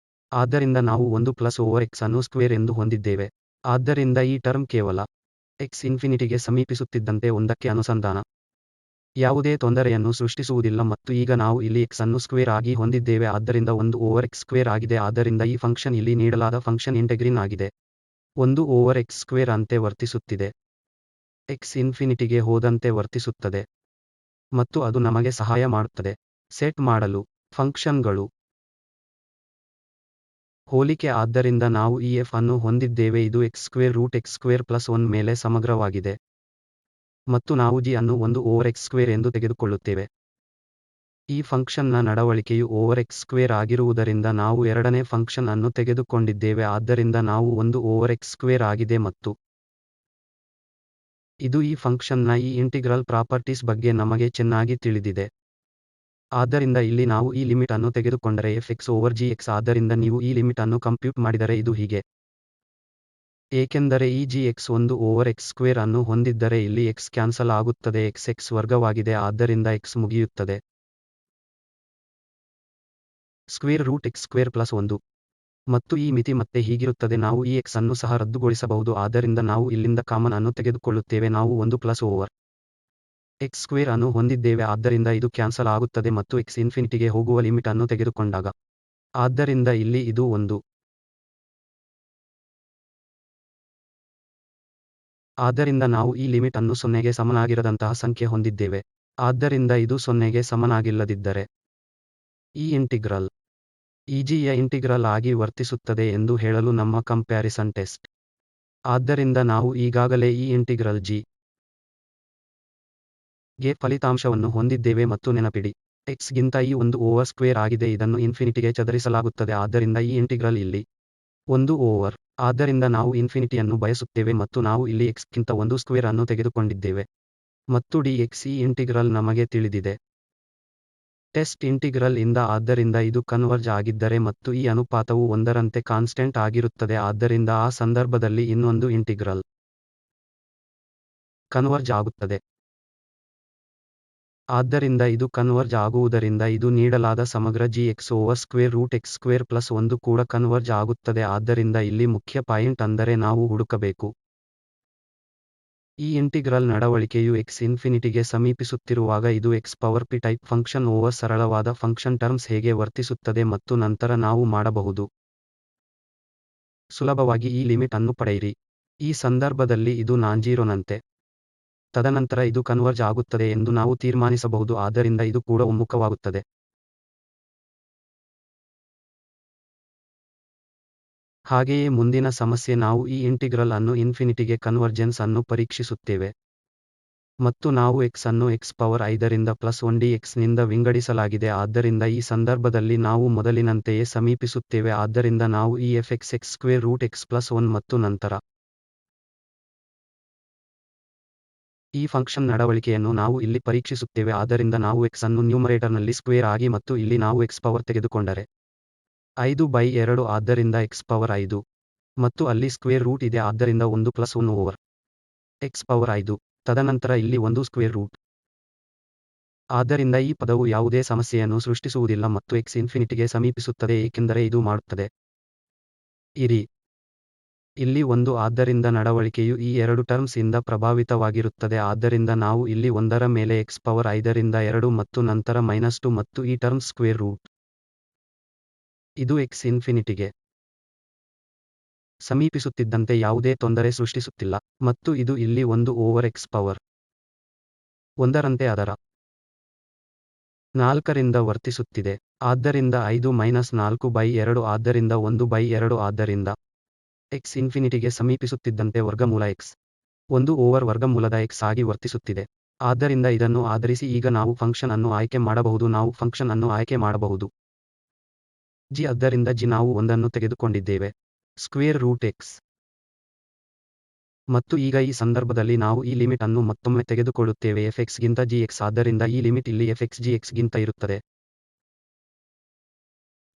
ಆದ್ದರಿಂದ ನಾವು 1 ಪ್ಲಸ್ ಓವರ್ x ಅನ್ನು ಸ್ಕ್ವೇರ್ ಎಂದು ಹೊಂದಿದ್ದೇವೆ. ಆದ್ದರಿಂದ ಈ ಟರ್ಮ್ ಕೇವಲ x ಇನ್ಫಿನಿಟಿಗೆ ಸಮೀಪಿಸುತ್ತಿದ್ದಂತೆ ಒಂದಕ್ಕೆ ಅನುಸಂಧಾನ ಯಾವುದೇ ತೊಂದರೆಯನ್ನು ಸೃಷ್ಟಿಸುವುದಿಲ್ಲ ಮತ್ತು ಈಗ ನಾವು ಇಲ್ಲಿ x ಅನ್ನು ಸ್ಕ್ವೇರ್ ಆಗಿ ಹೊಂದಿದ್ದೇವೆ ಆದ್ದರಿಂದ 1 ಓವರ್ x ಸ್ಕ್ವೇರ್ ಆಗಿದೆ ಆದ್ದರಿಂದ ಈ ಫಂಕ್ಷನ್ ಇಲ್ಲಿ ನೀಡಲಾದ ಫಂಕ್ಷನ್ ಇಂಟೆಗ್ರಿನ್ ಆಗಿದೆ 1 ಓವರ್ x ಸ್ಕ್ವೇರ್ ಅಂತೆ ವರ್ತಿಸುತ್ತಿದೆ x ಇನ್ಫಿನಿಟಿಗೆ ಹೋದಂತೆ ವರ್ತಿಸುತ್ತದೆ ಮತ್ತು ಅದು ನಮಗೆ ಸಹಾಯ ಮಾಡುತ್ತದೆ ಸೆಟ್ ಮಾಡಲು ಫಂಕ್ಷನ್ಗಳು ಹೋಲಿಕೆ ಆದ್ದರಿಂದ ನಾವು ಈ f ಅನ್ನು ಹೊಂದಿದ್ದೇವೆ ಇದು x square root x square plus 1 ಮೇಲೆ ಸಮಗ್ರವಾಗಿದೆ ಮತ್ತು ನಾವು g ಅನ್ನು 1 ಓವರ್ x ಸ್ಕ್ವೇರ್ ಎಂದು ತೆಗೆದುಕೊಳ್ಳುತ್ತೇವೆ ಈ ಫಂಕ್ಷನ್ನ ನಡವಳಿಕೆಯು ಓವರ್ x ಸ್ಕ್ವೇರ್ ಆಗಿರುವುದರಿಂದ ನಾವು ಎರಡನೇ ಫಂಕ್ಷನ್ ಅನ್ನು ತೆಗೆದುಕೊಂಡಿದ್ದೇವೆ ಆದ್ದರಿಂದ ನಾವು 1 ಓವರ್ x ಸ್ಕ್ವೇರ್ ಆಗಿದೆ ಮತ್ತು ಇದು ಈ ಫಂಕ್ಷನ್ನ ಈ ಇಂಟಿಗ್ರಲ್ ಪ್ರಾಪರ್ಟೀಸ್ ಬಗ್ಗೆ ನಮಗೆ ಚೆನ್ನಾಗಿ ತಿಳಿದಿದೆ ಆದ್ದರಿಂದ ಇಲ್ಲಿ ನಾವು ಈ ಲಿಮಿಟ್ ಅನ್ನು ತೆಗೆದುಕೊಂಡರೆ fx ಓವರ್ gx ಆದ್ದರಿಂದ ನೀವು ಈ ಲಿಮಿಟ್ ಅನ್ನು ಕಂಪ್ಯೂಟ್ ಮಾಡಿದರೆ ಇದು ಹೀಗೆ ಏಕೆಂದರೆ ಈ gx 1 ಓವರ್ x ಸ್ಕ್ವೇರ್ ಅನ್ನು ಹೊಂದಿದ್ದರೆ ಇಲ್ಲಿ x ಕ್ಯಾನ್ಸಲ್ ಆಗುತ್ತದೆ x ವರ್ಗವಾಗಿದೆ ಆದ್ದರಿಂದ x ಮುಗಿಯುತ್ತದೆ square root x square plus 1 ಮತ್ತು ಈ ಮಿತಿ ಮತ್ತೆ ಹೀಗಿರುತ್ತದೆ ನಾವು ಈ x ಅನ್ನು ಸಹ ರದ್ದುಗೊಳಿಸಬಹುದು ಆದ್ದರಿಂದ ನಾವು ಇಲ್ಲಿಂದ ಕಾಮನ್ ಅನ್ನು ತೆಗೆದುಕೊಳ್ಳುತ್ತೇವೆ ನಾವು 1 ಪ್ಲಸ್ ಓವರ್ x ಸ್ಕ್ವೇರ್ ಅನ್ನು ಹೊಂದಿದ್ದೇವೆ ಆದ್ದರಿಂದ ಇದು ಕ್ಯಾನ್ಸಲ್ ಆಗುತ್ತದೆ ಮತ್ತು x ಇನ್ಫಿನಿಟಿಗೆ ಹೋಗುವ ಲಿಮಿಟ್ ಅನ್ನು ತೆಗೆದುಕೊಂಡಾಗ ಆದ್ದರಿಂದ ಇಲ್ಲಿ ಇದು 1 ಆದ್ದರಿಂದ ನಾವು ಈ ಲಿಮಿಟ್ ಅನ್ನು 0ಗೆ ಸಮನಾಗಿರದಂತಹ ಸಂಖ್ಯೆ ಹೊಂದಿದ್ದೇವೆ ಆದ್ದರಿಂದ ಇದು 0ಗೆ ಸಮನಾಗಿಲ್ಲದಿದ್ದರೆ ಈ ಇಂಟಿಗ್ರಲ್ g ಯ ಇಂಟಿಗ್ರಲ್ ಆಗಿ ವರ್ತಿಸುತ್ತದೆ ಎಂದು ಹೇಳಲು ನಮ್ಮ ಕಂಪ್ಯಾರಿಸನ್ ಟೆಸ್ಟ್ ಆದ್ದರಿಂದ ನಾವು ಈಗಾಗಲೇ ಈ ಇಂಟಿಗ್ರಲ್ g ಗೆ ಫಲಿತಾಂಶವನ್ನು ಹೊಂದಿದ್ದೇವೆ ಮತ್ತು ನೆನಪಿಡಿ x ಗಿಂತ ಈ 1 ಓವರ್ ಸ್ಕ್ವೇರ್ ಆಗಿದೆ ಇದನ್ನು ಇನ್ಫಿನಿಟಿಗೆ ಚದರಿಸಲಾಗುತ್ತದೆ ಆದ್ದರಿಂದ ಈ ಇಂಟಿಗ್ರಲ್ ಇಲ್ಲಿ 1 ಓವರ್ ಆದ್ದರಿಂದ ನಾವು ಇನ್ಫಿನಿಟಿಯನ್ನು ಬಯಸುತ್ತೇವೆ ಮತ್ತು ನಾವು ಇಲ್ಲಿ x ಗಿಂತ 1 ಸ್ಕ್ವೇರ್ ಅನ್ನು ತೆಗೆದುಕೊಂಡಿದ್ದೇವೆ ಮತ್ತು dx ಈ ಇಂಟಿಗ್ರಲ್ ನಮಗೆ ತಿಳಿದಿದೆ ಟೆಸ್ಟ್ ಇಂಟಿಗ್ರಲ್ ಇಂದ ಆದ್ದರಿಂದ ಇದು ಕನ್ವರ್ಜ್ ಆಗಿದ್ದರೆ ಮತ್ತು ಈ ಅನುಪಾತವು 1ರಂತೆ ಕಾನ್ಸ್ಟೆಂಟ್ ಆಗಿರುತ್ತದೆ ಆದ್ದರಿಂದ ಆ ಸಂದರ್ಭದಲ್ಲಿ ಇನ್ನೊಂದು ಇಂಟಿಗ್ರಲ್ ಕನ್ವರ್ಜ್ ಆಗುತ್ತದೆ ಆದ್ದರಿಂದ ಇದು ಕನ್ವರ್ಜ್ ಆಗುವುದರಿಂದ ಇದು ನೀಡಲಾದ ಸಮಗ್ರ gx over square root x square plus 1 ಕೂಡ ಕನ್ವರ್ಜ್ ಆಗುತ್ತದೆ ಆದ್ದರಿಂದ ಇಲ್ಲಿ ಮುಖ್ಯ ಪಾಯಿಂಟ್ ಅಂದರೆ ನಾವು ಹುಡುಕಬೇಕು ಈ ಇಂಟಿಗ್ರಲ್ ನಡವಳಿಕೆಯು x ಇನ್ಫಿನಿಟಿಗೆ ಸಮೀಪಿಸುತ್ತಿರುವಾಗ ಇದು x power p type function over ಸರಳವಾದ ಫಂಕ್ಷನ್ ಟರ್ಮ್ಸ್ ಹೇಗೆ ವರ್ತಿಸುತ್ತದೆ ಮತ್ತು ನಂತರ ನಾವು ಮಾಡಬಹುದು ಸುಲಭವಾಗಿ ಈ ಲಿಮಿಟ್ ಅನ್ನು ಪಡೆಯಿರಿ ಈ ಸಂದರ್ಭದಲ್ಲಿ ಇದು ನಾನ್ಜೀರೋನಂತೆ ತದನಂತರ ಇದು ಕನ್ವರ್ಜ್ ಆಗುತ್ತದೆ ಎಂದು ನಾವು ತೀರ್ಮಾನಿಸಬಹುದು ಆದ್ದರಿಂದ ಇದು ಕೂಡ ಒಮ್ಮುಖವಾಗುತ್ತದೆ ಹಾಗೆಯೇ ಮುಂದಿನ ಸಮಸ್ಯೆ ನಾವು ಈ ಇಂಟಿಗ್ರಲ್ ಅನ್ನು ಇನ್ಫಿನಿಟಿಗೆ ಕನ್ವರ್ಜೆನ್ಸ್ ಅನ್ನು ಪರೀಕ್ಷಿಸುತ್ತೇವೆ ಮತ್ತು ನಾವು x ಅನ್ನು x ಪವರ್ 5ರಿಂದ ಪ್ಲಸ್ 1 dx ನಿಂದ ವಿಂಗಡಿಸಲಾಗಿದೆ ಆದ್ದರಿಂದ ಈ ಸಂದರ್ಭದಲ್ಲಿ ನಾವು ಮೊದಲಿನಂತೆಯೇ ಸಮೀಪಿಸುತ್ತೇವೆ ಆದ್ದರಿಂದ ನಾವು ಈ fx x square root x plus 1 ಮತ್ತು ನಂತರ ಈ ಫಂಕ್ಷನ್ ನಡವಳಿಕೆಯನ್ನು ನಾವು ಇಲ್ಲಿ ಪರೀಕ್ಷಿಸುತ್ತೇವೆ ಆದ್ದರಿಂದ ನಾವು x ಅನ್ನು ನ್ಯೂಮರೇಟರ್ನಲ್ಲಿ ಸ್ಕ್ವೇರ್ ಆಗಿ ಮತ್ತು ಇಲ್ಲಿ ನಾವು x ಪವರ್ ತೆಗೆದುಕೊಂಡರೆ 5/2 ಆದ್ದರಿಂದ x ಪವರ್ 5 ಮತ್ತು ಅಲ್ಲಿ ಸ್ಕ್ವೇರ್ ರೂಟ್ ಇದೆ ಆದ್ದರಿಂದ 1 ಪ್ಲಸ್ 1 ಓವರ್ x ಪವರ್ 5 ತದನಂತರ ಇಲ್ಲಿ 1 ಸ್ಕ್ವೇರ್ ರೂಟ್ ಆದ್ದರಿಂದ ಈ ಪದವು ಯಾವುದೇ ಸಮಸ್ಯೆಯನ್ನು ಸೃಷ್ಟಿಸುವುದಿಲ್ಲ ಮತ್ತು x ಇನ್ಫಿನಿಟಿಗೆ ಸಮೀಪಿಸುತ್ತದೆ ಏಕೆಂದರೆ ಇದು ಮಾಡುತ್ತದೆ ಇರಿ ಇಲ್ಲಿ 1 ಆದ್ದರಿಂದ ನಡವಳಿಕೆಯು ಈ 2 ಟರ್ಮ್ಸ್ ಇಂದ ಪ್ರಭಾವಿತವಾಗಿರುತ್ತದೆ ಆದ್ದರಿಂದ ನಾವು ಇಲ್ಲಿ 1ರ ಮೇಲೆ x ಪವರ್ 5ರಿಂದ 2 ಮತ್ತು ನಂತರ -2 ಮತ್ತು ಈ ಟರ್ಮ್ ಸ್ಕ್ವೇರ್ ರೂಟ್ ಇದು x ಇನ್ಫಿನಿಟಿಗೆ ಸಮೀಪಿಸುತ್ತಿದ್ದಂತೆ ಯಾವುದೇ ತೊಂದರೆ ಸೃಷ್ಟಿಸುತ್ತಿಲ್ಲ ಮತ್ತು ಇದು ಇಲ್ಲಿ 1 ಓವರ್ x ಪವರ್ 1ರಂತೆ ಅದರ 4ರಿಂದ ವರ್ತಿಸುತ್ತಿದೆ ಆದ್ದರಿಂದ 5-4/2 ಆದ್ದರಿಂದ 1/2 ಆದ್ದರಿಂದ x ಇನ್ಫಿನಿಟಿಗೆ ಸಮೀಪಿಸುತ್ತಿದ್ದಂತೆ ವರ್ಗಮೂಲ x 1 ಓವರ್ ವರ್ಗಮೂಲದ x ಆಗಿ ವರ್ತಿಸುತ್ತಿದೆ ಆದ್ದರಿಂದ ಇದನ್ನು ಆಧರಿಸಿ ಈಗ ನಾವು ಫಂಕ್ಷನ್ ಅನ್ನು ಆಯ್ಕೆ ಮಾಡಬಹುದು ನಾವು ಫಂಕ್ಷನ್ ಅನ್ನು ಆಯ್ಕೆ ಮಾಡಬಹುದು g ಆದ್ದರಿಂದ g ನಾವು 1 ಅನ್ನು ತೆಗೆದುಕೊಂಡಿದ್ದೇವೆ ಸ್ಕ್ವೇರ್ ರೂಟ್ x ಮತ್ತು ಈಗ ಈ ಸಂದರ್ಭದಲ್ಲಿ ನಾವು ಈ ಲಿಮಿಟ್ ಅನ್ನು ಮತ್ತೊಮ್ಮೆ ತೆಗೆದುಕೊಳ್ಳುತ್ತೇವೆ fx ಗಿಂತ gx ಆದ್ದರಿಂದ ಈ ಲಿಮಿಟ್ ಇಲ್ಲಿ fx gx ಗಿಂತ ಇರುತ್ತದೆ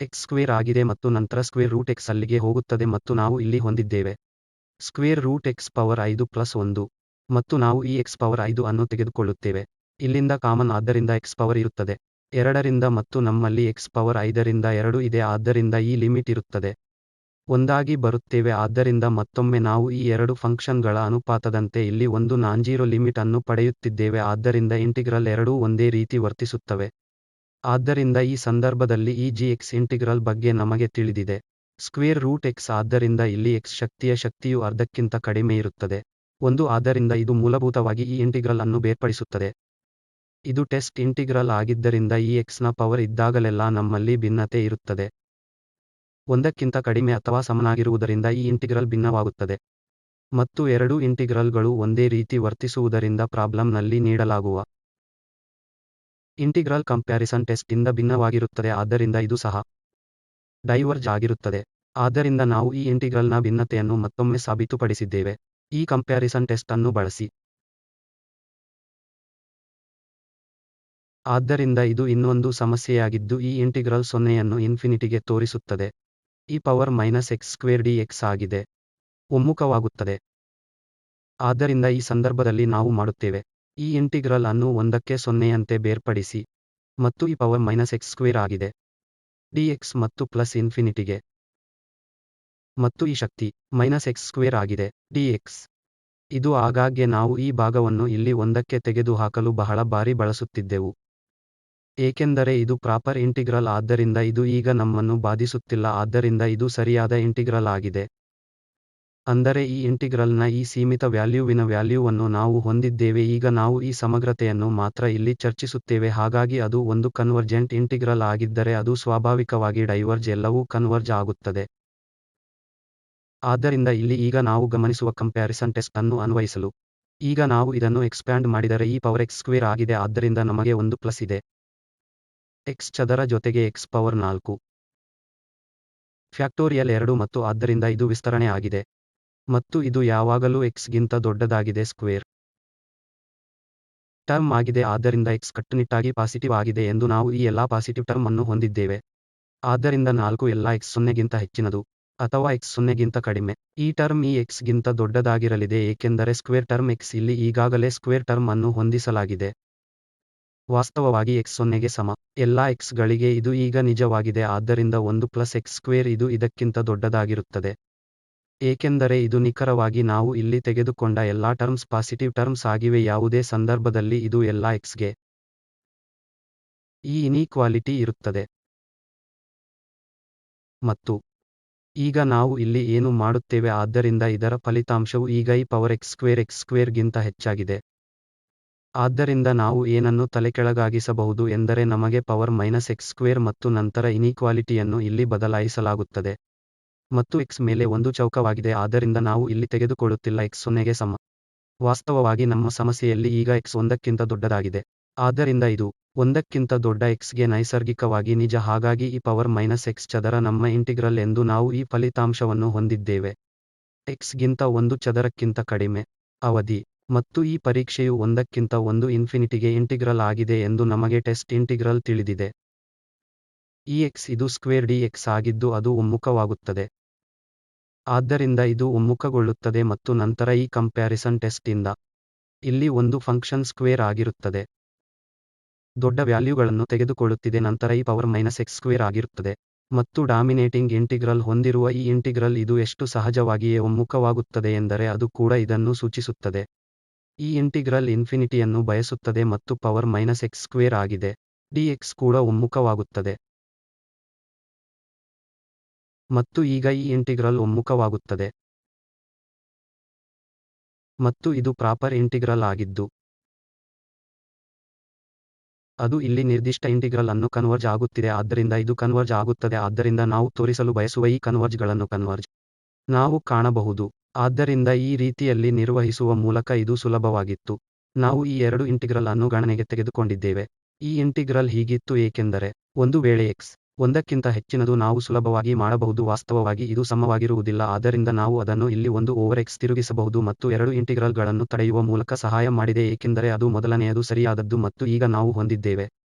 x ಸ್ಕ್ವೇರ್ ಆಗಿದೆ ಮತ್ತು ನಂತರ ಸ್ಕ್ವೇರ್ ರೂಟ್ x ಅಲ್ಲಿಗೆ ಹೋಗುತ್ತದೆ ಮತ್ತು ನಾವು ಇಲ್ಲಿ ಹೊಂದಿದ್ದೇವೆ square root x power 5 plus 1 ಮತ್ತು ನಾವು ಈ x ಪವರ್ 5 ಅನ್ನು ತೆಗೆದುಕೊಳ್ಳುತ್ತೇವೆ ಇಲ್ಲಿಂದ ಕಾಮನ್ ಆದ್ದರಿಂದ x ಪವರ್ ಇರುತ್ತದೆ 2ರಿಂದ ಮತ್ತು ನಮ್ಮಲ್ಲಿ x ಪವರ್ 5ರಿಂದ 2 ಇದೆ ಆದ್ದರಿಂದ ಈ ಲಿಮಿಟ್ ಇರುತ್ತದೆ ಒಂದಾಗಿ ಬರುತ್ತೇವೆ. ಆದ್ದರಿಂದ ಮತ್ತೊಮ್ಮೆ ನಾವು ಈ ಎರಡು ಫಂಕ್ಷನ್ಗಳ ಅನುಪಾತದಂತೆ ಇಲ್ಲಿ ಒಂದು ನಾನ್ಜೀರೋ ಲಿಮಿಟ್ ಅನ್ನು ಪಡೆಯುತ್ತಿದ್ದೇವೆ. ಆದ್ದರಿಂದ ಇಂಟಿಗ್ರಲ್ ಎರಡೂ ಒಂದೇ ರೀತಿ ವರ್ತಿಸುತ್ತವೆ. ಆದ್ದರಿಂದ ಈ ಸಂದರ್ಭದಲ್ಲಿ ಈ gx ಇಂಟಿಗ್ರಲ್ ಬಗ್ಗೆ ನಮಗೆ ತಿಳಿದಿದೆ. ಸ್ಕ್ವೇರ್ ರೂಟ್ x ಆದ್ದರಿಂದ ಇಲ್ಲಿ x ಶಕ್ತಿಯ ಶಕ್ತಿಯು ಅರ್ಧಕ್ಕಿಂತ ಕಡಿಮೆ ಇರುತ್ತದೆ. 1 ಆದ್ದರಿಂದ ಇದು ಮೂಲಭೂತವಾಗಿ ಈ ಇಂಟಿಗ್ರಲ್ ಅನ್ನು ಬೇರ್ಪಡಿಸುತ್ತದೆ. ಇದು ಟೆಸ್ಟ್ ಇಂಟಿಗ್ರಲ್ ಆಗಿದ್ದರಿಂದ ಈ x ನ ಪವರ್ ಇದ್ದಾಗಲೆಲ್ಲಾ ನಮ್ಮಲ್ಲಿ ಭಿನ್ನತೆ ಇರುತ್ತದೆ. 1ಕ್ಕಿಂತ ಕಡಿಮೆ ಅಥವಾ ಸಮನಾಗಿರುವುದರಿಂದ ಈ ಇಂಟಿಗ್ರಲ್ ಭಿನ್ನವಾಗುತ್ತದೆ. ಮತ್ತು ಎರಡೂ ಇಂಟಿಗ್ರಲ್ಗಳು ಒಂದೇ ರೀತಿ ವರ್ತಿಸುವುದರಿಂದ ಪ್ರಾಬ್ಲಮ್ನಲ್ಲಿ ನೀಡಲಾಗುವ ಇಂಟಿಗ್ರಲ್ ಕಂಪ್ಯಾರಿಸನ್ ಟೆಸ್ಟ್ ಇಂದ ಭಿನ್ನವಾಗಿರುತ್ತದೆ. ಆದ್ದರಿಂದ ಇದು ಸಹ ಡೈವರ್ಜ್ ಆಗಿರುತ್ತದೆ. ಆದ್ದರಿಂದ ನಾವು ಈ ಇಂಟಿಗ್ರಲ್ನ ಭಿನ್ನತೆಯನ್ನು ಮತ್ತೊಮ್ಮೆ ಸಾಬೀತುಪಡಿಸಿದ್ದೇವೆ ಈ ಕಂಪ್ಯಾರಿಸನ್ ಟೆಸ್ಟ್ ಅನ್ನು ಬಳಸಿ. ಆದ್ದರಿಂದ ಇದು ಇನ್ನೊಂದು ಸಮಸ್ಯೆಯಾಗಿದ್ದು ಈ ಇಂಟಿಗ್ರಲ್ 0ಯನ್ನು ಇನ್ಫಿನಿಟಿಗೆ ತೋರಿಸುತ್ತದೆ. e power minus x square dx ಆಗಿದೆ. ಒಮ್ಮುಖವಾಗುತ್ತದೆ. ಆದ್ದರಿಂದ ಈ ಸಂದರ್ಭದಲ್ಲಿ ನಾವು ಮಾಡುತ್ತೇವೆ. ಈ ಇಂಟಿಗ್ರಲ್ ಅನ್ನು 1ಕ್ಕೆ 0ಯಂತೆ ಬೇರ್ಪಡಿಸಿ. ಮತ್ತು e power minus x square ಆಗಿದೆ. dx ಮತ್ತು ಪ್ಲಸ್ ಇನ್ಫಿನಿಟಿಗೆ. ಮತ್ತು ಈ ಶಕ್ತಿ ಮೈನಸ್ x ಸ್ಕ್ವೇರ್ ಆಗಿದೆ. dx. ಇದು ಆಗಾಗ್ಗೆ ನಾವು ಈ ಭಾಗವನ್ನು ಇಲ್ಲಿ 1ಕ್ಕೆ ತೆಗೆದುಹಾಕಲು ಬಹಳ ಬಾರಿ ಬಳಸುತ್ತಿದ್ದೆವು. ಏಕೆಂದರೆ ಇದು ಪ್ರಾಪರ್ ಇಂಟಿಗ್ರಲ್ ಆದ್ದರಿಂದ ಇದು ಈಗ ನಮ್ಮನ್ನು ಬಾಧಿಸುತ್ತಿಲ್ಲ ಆದ್ದರಿಂದ ಇದು ಸರಿಯಾದ ಇಂಟಿಗ್ರಲ್ ಆಗಿದೆ. ಅಂದರೆ ಈ ಇಂಟಿಗ್ರಲ್ನ ಈ ಸೀಮಿತ ವ್ಯಾಲ್ಯೂವಿನ ವ್ಯಾಲ್ಯೂವನ್ನು ನಾವು ಹೊಂದಿದ್ದೇವೆ. ಈಗ ನಾವು ಈ ಸಮಗ್ರತೆಯನ್ನು ಮಾತ್ರ ಇಲ್ಲಿ ಚರ್ಚಿಸುತ್ತೇವೆ. ಹಾಗಾಗಿ ಅದು ಒಂದು ಕನ್ವರ್ಜೆಂಟ್ ಇಂಟಿಗ್ರಲ್ ಆಗಿದ್ದರೆ ಅದು ಸ್ವಾಭಾವಿಕವಾಗಿ ಡೈವರ್ಜ್ ಎಲ್ಲವೂ ಕನ್ವರ್ಜ್ ಆಗುತ್ತದೆ. ಆದ್ದರಿಂದ ಇಲ್ಲಿ ಈಗ ನಾವು ಗಮನಿಸುವ ಕಂಪ್ಯಾರಿಸನ್ ಟೆಸ್ಟ್ ಅನ್ನು ಅನ್ವಯಿಸಲು. ಈಗ ನಾವು ಇದನ್ನು ಎಕ್ಸ್ಪ್ಯಾಂಡ್ ಮಾಡಿದರೆ e ಪವರ್ x ಸ್ಕ್ವೇರ್ ಆಗಿದೆ ಆದ್ದರಿಂದ ನಮಗೆ ಒಂದು ಪ್ಲಸ್ ಇದೆ. x ಚದರ ಜೊತೆಗೆ x ಪವರ್ 4 ಫ್ಯಾಕ್ಟೋರಿಯಲ್ 2 ಮತ್ತು ಆದ್ದರಿಂದ ಇದು ವಿಸ್ತರಣೆ ಆಗಿದೆ. ಮತ್ತು ಇದು ಯಾವಾಗಲೂ x ಗಿಂತ ದೊಡ್ಡದಾಗಿದೆ ಸ್ಕ್ವೇರ್ ಟರ್ಮ್ ಆಗಿದೆ ಆದ್ದರಿಂದ x ಕಟ್ಟುನಿಟ್ಟಾಗಿ ಪಾಸಿಟಿವ್ ಆಗಿದೆ ಎಂದು ನಾವು ಈ ಎಲ್ಲಾ ಪಾಸಿಟಿವ್ ಟರ್ಮ್ ಅನ್ನು ಹೊಂದಿದ್ದೇವೆ. ಆದ್ದರಿಂದ 4 ಎಲ್ಲಾ x 0ಗಿಂತ ಹೆಚ್ಚಿನದು ಅಥವಾ x 0ಗಿಂತ ಕಡಿಮೆ. ಈ ಟರ್ಮ್ ಈ x ಗಿಂತ ದೊಡ್ಡದಾಗಿರಲಿದೆ ಏಕೆಂದರೆ ಸ್ಕ್ವೇರ್ ಟರ್ಮ್ x ಇಲ್ಲಿ ಈಗಾಗಲೇ ಸ್ಕ್ವೇರ್ ಟರ್ಮ್ ಅನ್ನು ಹೊಂದಿಸಲಾಗಿದೆ. ವಾಸ್ತವವಾಗಿ x 0ಗೆ ಸಮ. ಎಲ್ಲಾ x ಗಳಿಗೆ ಇದು ಈಗ ನಿಜವಾಗಿದೆ ಆದ್ದರಿಂದ 1 ಪ್ಲಸ್ x ಸ್ಕ್ವೇರ್ ಇದು ಇದಕ್ಕಿಂತ ದೊಡ್ಡದಾಗಿರುತ್ತದೆ. ಏಕೆಂದರೆ ಇದು ನಿಖರವಾಗಿ ನಾವು ಇಲ್ಲಿ ತೆಗೆದುಕೊಂಡ ಎಲ್ಲಾ ಟರ್ಮ್ಸ್ ಪಾಸಿಟಿವ್ ಟರ್ಮ್ಸ್ ಆಗಿವೆ. ಯಾವುದೇ ಸಂದರ್ಭದಲ್ಲಿ ಇದು ಎಲ್ಲಾ x ಗೆ ಈ ಇನೀಕ್ವಾಲಿಟಿ ಇರುತ್ತದೆ. ಮತ್ತು ಈಗ ನಾವು ಇಲ್ಲಿ ಏನು ಮಾಡುತ್ತೇವೆ ಆದ್ದರಿಂದ ಇದರ ಫಲಿತಾಂಶವು ಈಗ e ಪವರ್ x ಸ್ಕ್ವೇರ್ ಗಿಂತ ಹೆಚ್ಚಾಗಿದೆ. ಆದ್ದರಿಂದ ನಾವು ಏನನ್ನು ತಲೆಕೆಳಗಾಗಿಸಬಹುದು ಎಂದರೆ ನಮಗೆ ಪವರ್ ಮೈನಸ್ x ಸ್ಕ್ವೇರ್ ಮತ್ತು ನಂತರ ಇನೀಕ್ವಾಲಿಟಿಯನ್ನು ಇಲ್ಲಿ ಬದಲಾಯಿಸಲಾಗುತ್ತದೆ. ಮತ್ತು x ಮೇಲೆ ಒಂದು ಚೌಕವಾಗಿದೆ ಆದ್ದರಿಂದ ನಾವು ಇಲ್ಲಿ ತೆಗೆದುಕೊಳ್ಳುತ್ತಿಲ್ಲ x 0ಗೆ ಸಮ. ವಾಸ್ತವವಾಗಿ ನಮ್ಮ ಸಮಸ್ಯೆಯಲ್ಲಿ ಈಗ x 1ಕ್ಕಿಂತ ದೊಡ್ಡದಾಗಿದೆ. ಆದ್ದರಿಂದ ಇದು 1ಕ್ಕಿಂತ ದೊಡ್ಡ x ಗೆ ನೈಸರ್ಗಿಕವಾಗಿ ನಿಜ. ಹಾಗಾಗಿ e ಪವರ್ ಮೈನಸ್ x ಚದರ ನಮ್ಮ ಇಂಟಿಗ್ರಲ್ ಎಂದು ನಾವು ಈ ಫಲಿತಾಂಶವನ್ನು ಹೊಂದಿದ್ದೇವೆ. x ಗಿಂತ 1 ಚದರಕ್ಕಿಂತ ಕಡಿಮೆ ಅವಧಿ. ಮತ್ತು ಈ ಪರೀಕ್ಷೆಯು 1ಕ್ಕಿಂತ 1 ಇನ್ಫಿನಿಟಿಗೆ ಇಂಟಿಗ್ರಲ್ ಆಗಿದೆ ಎಂದು ನಮಗೆ ಟೆಸ್ಟ್ ಇಂಟಿಗ್ರಲ್ ತಿಳಿದಿದೆ. ಈ x ಇದು ಸ್ಕ್ವೇರ್ dx ಆಗಿದ್ದು ಅದು ಒಮ್ಮುಖವಾಗುತ್ತದೆ. ಆದ್ದರಿಂದ ಇದು ಒಮ್ಮುಖಗೊಳ್ಳುತ್ತದೆ ಮತ್ತು ನಂತರ ಈ ಕಂಪ್ಯಾರಿಸನ್ ಟೆಸ್ಟ್ ಇಂದ ಇಲ್ಲಿ ಒಂದು ಫಂಕ್ಷನ್ ಸ್ಕ್ವೇರ್ ಆಗಿರುತ್ತದೆ. ದೊಡ್ಡ ವ್ಯಾಲ್ಯೂಗಳನ್ನು ತೆಗೆದುಕೊಳ್ಳುತ್ತಿದೆ ನಂತರ e power minus x square ಆಗಿರುತ್ತದೆ. ಮತ್ತು ಡಾಮಿನೇಟಿಂಗ್ ಇಂಟಿಗ್ರಲ್ ಹೊಂದಿರುವ ಈ ಇಂಟಿಗ್ರಲ್ ಇದು ಎಷ್ಟು ಸಹಜವಾಗಿಯೇ ಒಮ್ಮುಖವಾಗುತ್ತದೆ ಎಂದರೆ ಅದು ಕೂಡ ಇದನ್ನು ಸೂಚಿಸುತ್ತದೆ. ಈ ಇಂಟಿಗ್ರಲ್ ಇನ್ಫಿನಿಟಿಯನ್ನು ಬಯಸುತ್ತದೆ ಮತ್ತು ಪವರ್ ಮೈನಸ್ x ಸ್ಕ್ವೇರ್ ಆಗಿದೆ. dx ಕೂಡ ಒಮ್ಮುಖವಾಗುತ್ತದೆ. ಮತ್ತು ಈಗ ಈ ಇಂಟಿಗ್ರಲ್ ಒಮ್ಮುಖವಾಗುತ್ತದೆ. ಮತ್ತು ಇದು ಪ್ರಾಪರ್ ಇಂಟಿಗ್ರಲ್ ಆಗಿದ್ದು ಅದು ಇಲ್ಲಿ ನಿರ್ದಿಷ್ಟ ಇಂಟಿಗ್ರಲ್ ಅನ್ನು ಕನ್ವರ್ಜ್ ಆಗುತ್ತಿದೆ ಆದ್ದರಿಂದ ಇದು ಕನ್ವರ್ಜ್ ಆಗುತ್ತದೆ. ಆದ್ದರಿಂದ ನಾವು ತೋರಿಸಲು ಬಯಸುವ ಈ ಕನ್ವರ್ಜ್ಗಳನ್ನು ಕನ್ವರ್ಜ್ ನಾವು ಕಾಣಬಹುದು. ಆದ್ದರಿಂದ ಈ ರೀತಿಯಲ್ಲಿ ನಿರ್ವಹಿಸುವ ಮೂಲಕ ಇದು ಸುಲಭವಾಗಿತ್ತು. ನಾವು ಈ ಎರಡು ಇಂಟಿಗ್ರಲ್ ಅನ್ನು ಗಣನೆಗೆ ತೆಗೆದುಕೊಂಡಿದ್ದೇವೆ. ಈ ಇಂಟಿಗ್ರಲ್ ಹೀಗಿತ್ತು ಏಕೆಂದರೆ ಒಂದು ವೇಳೆ x 1ಕ್ಕಿಂತ ಹೆಚ್ಚಿನದು ನಾವು ಸುಲಭವಾಗಿ ಮಾಡಬಹುದು. ವಾಸ್ತವವಾಗಿ ಇದು ಸಮವಾಗಿರುವುದಿಲ್ಲ ಆದ್ದರಿಂದ ನಾವು ಅದನ್ನು ಇಲ್ಲಿ 1 ಓವರ್ x ತಿರುಗಿಸಬಹುದು ಮತ್ತು ಎರಡು ಇಂಟಿಗ್ರಲ್ಗಳನ್ನು ತಡೆಯುವ ಮೂಲಕ ಸಹಾಯ ಮಾಡಿದೆ ಏಕೆಂದರೆ ಅದು ಮೊದಲನೆಯದು ಸರಿಯಾದದ್ದು ಮತ್ತು ಈಗ ನಾವು ಹೊಂದಿದ್ದೇವೆ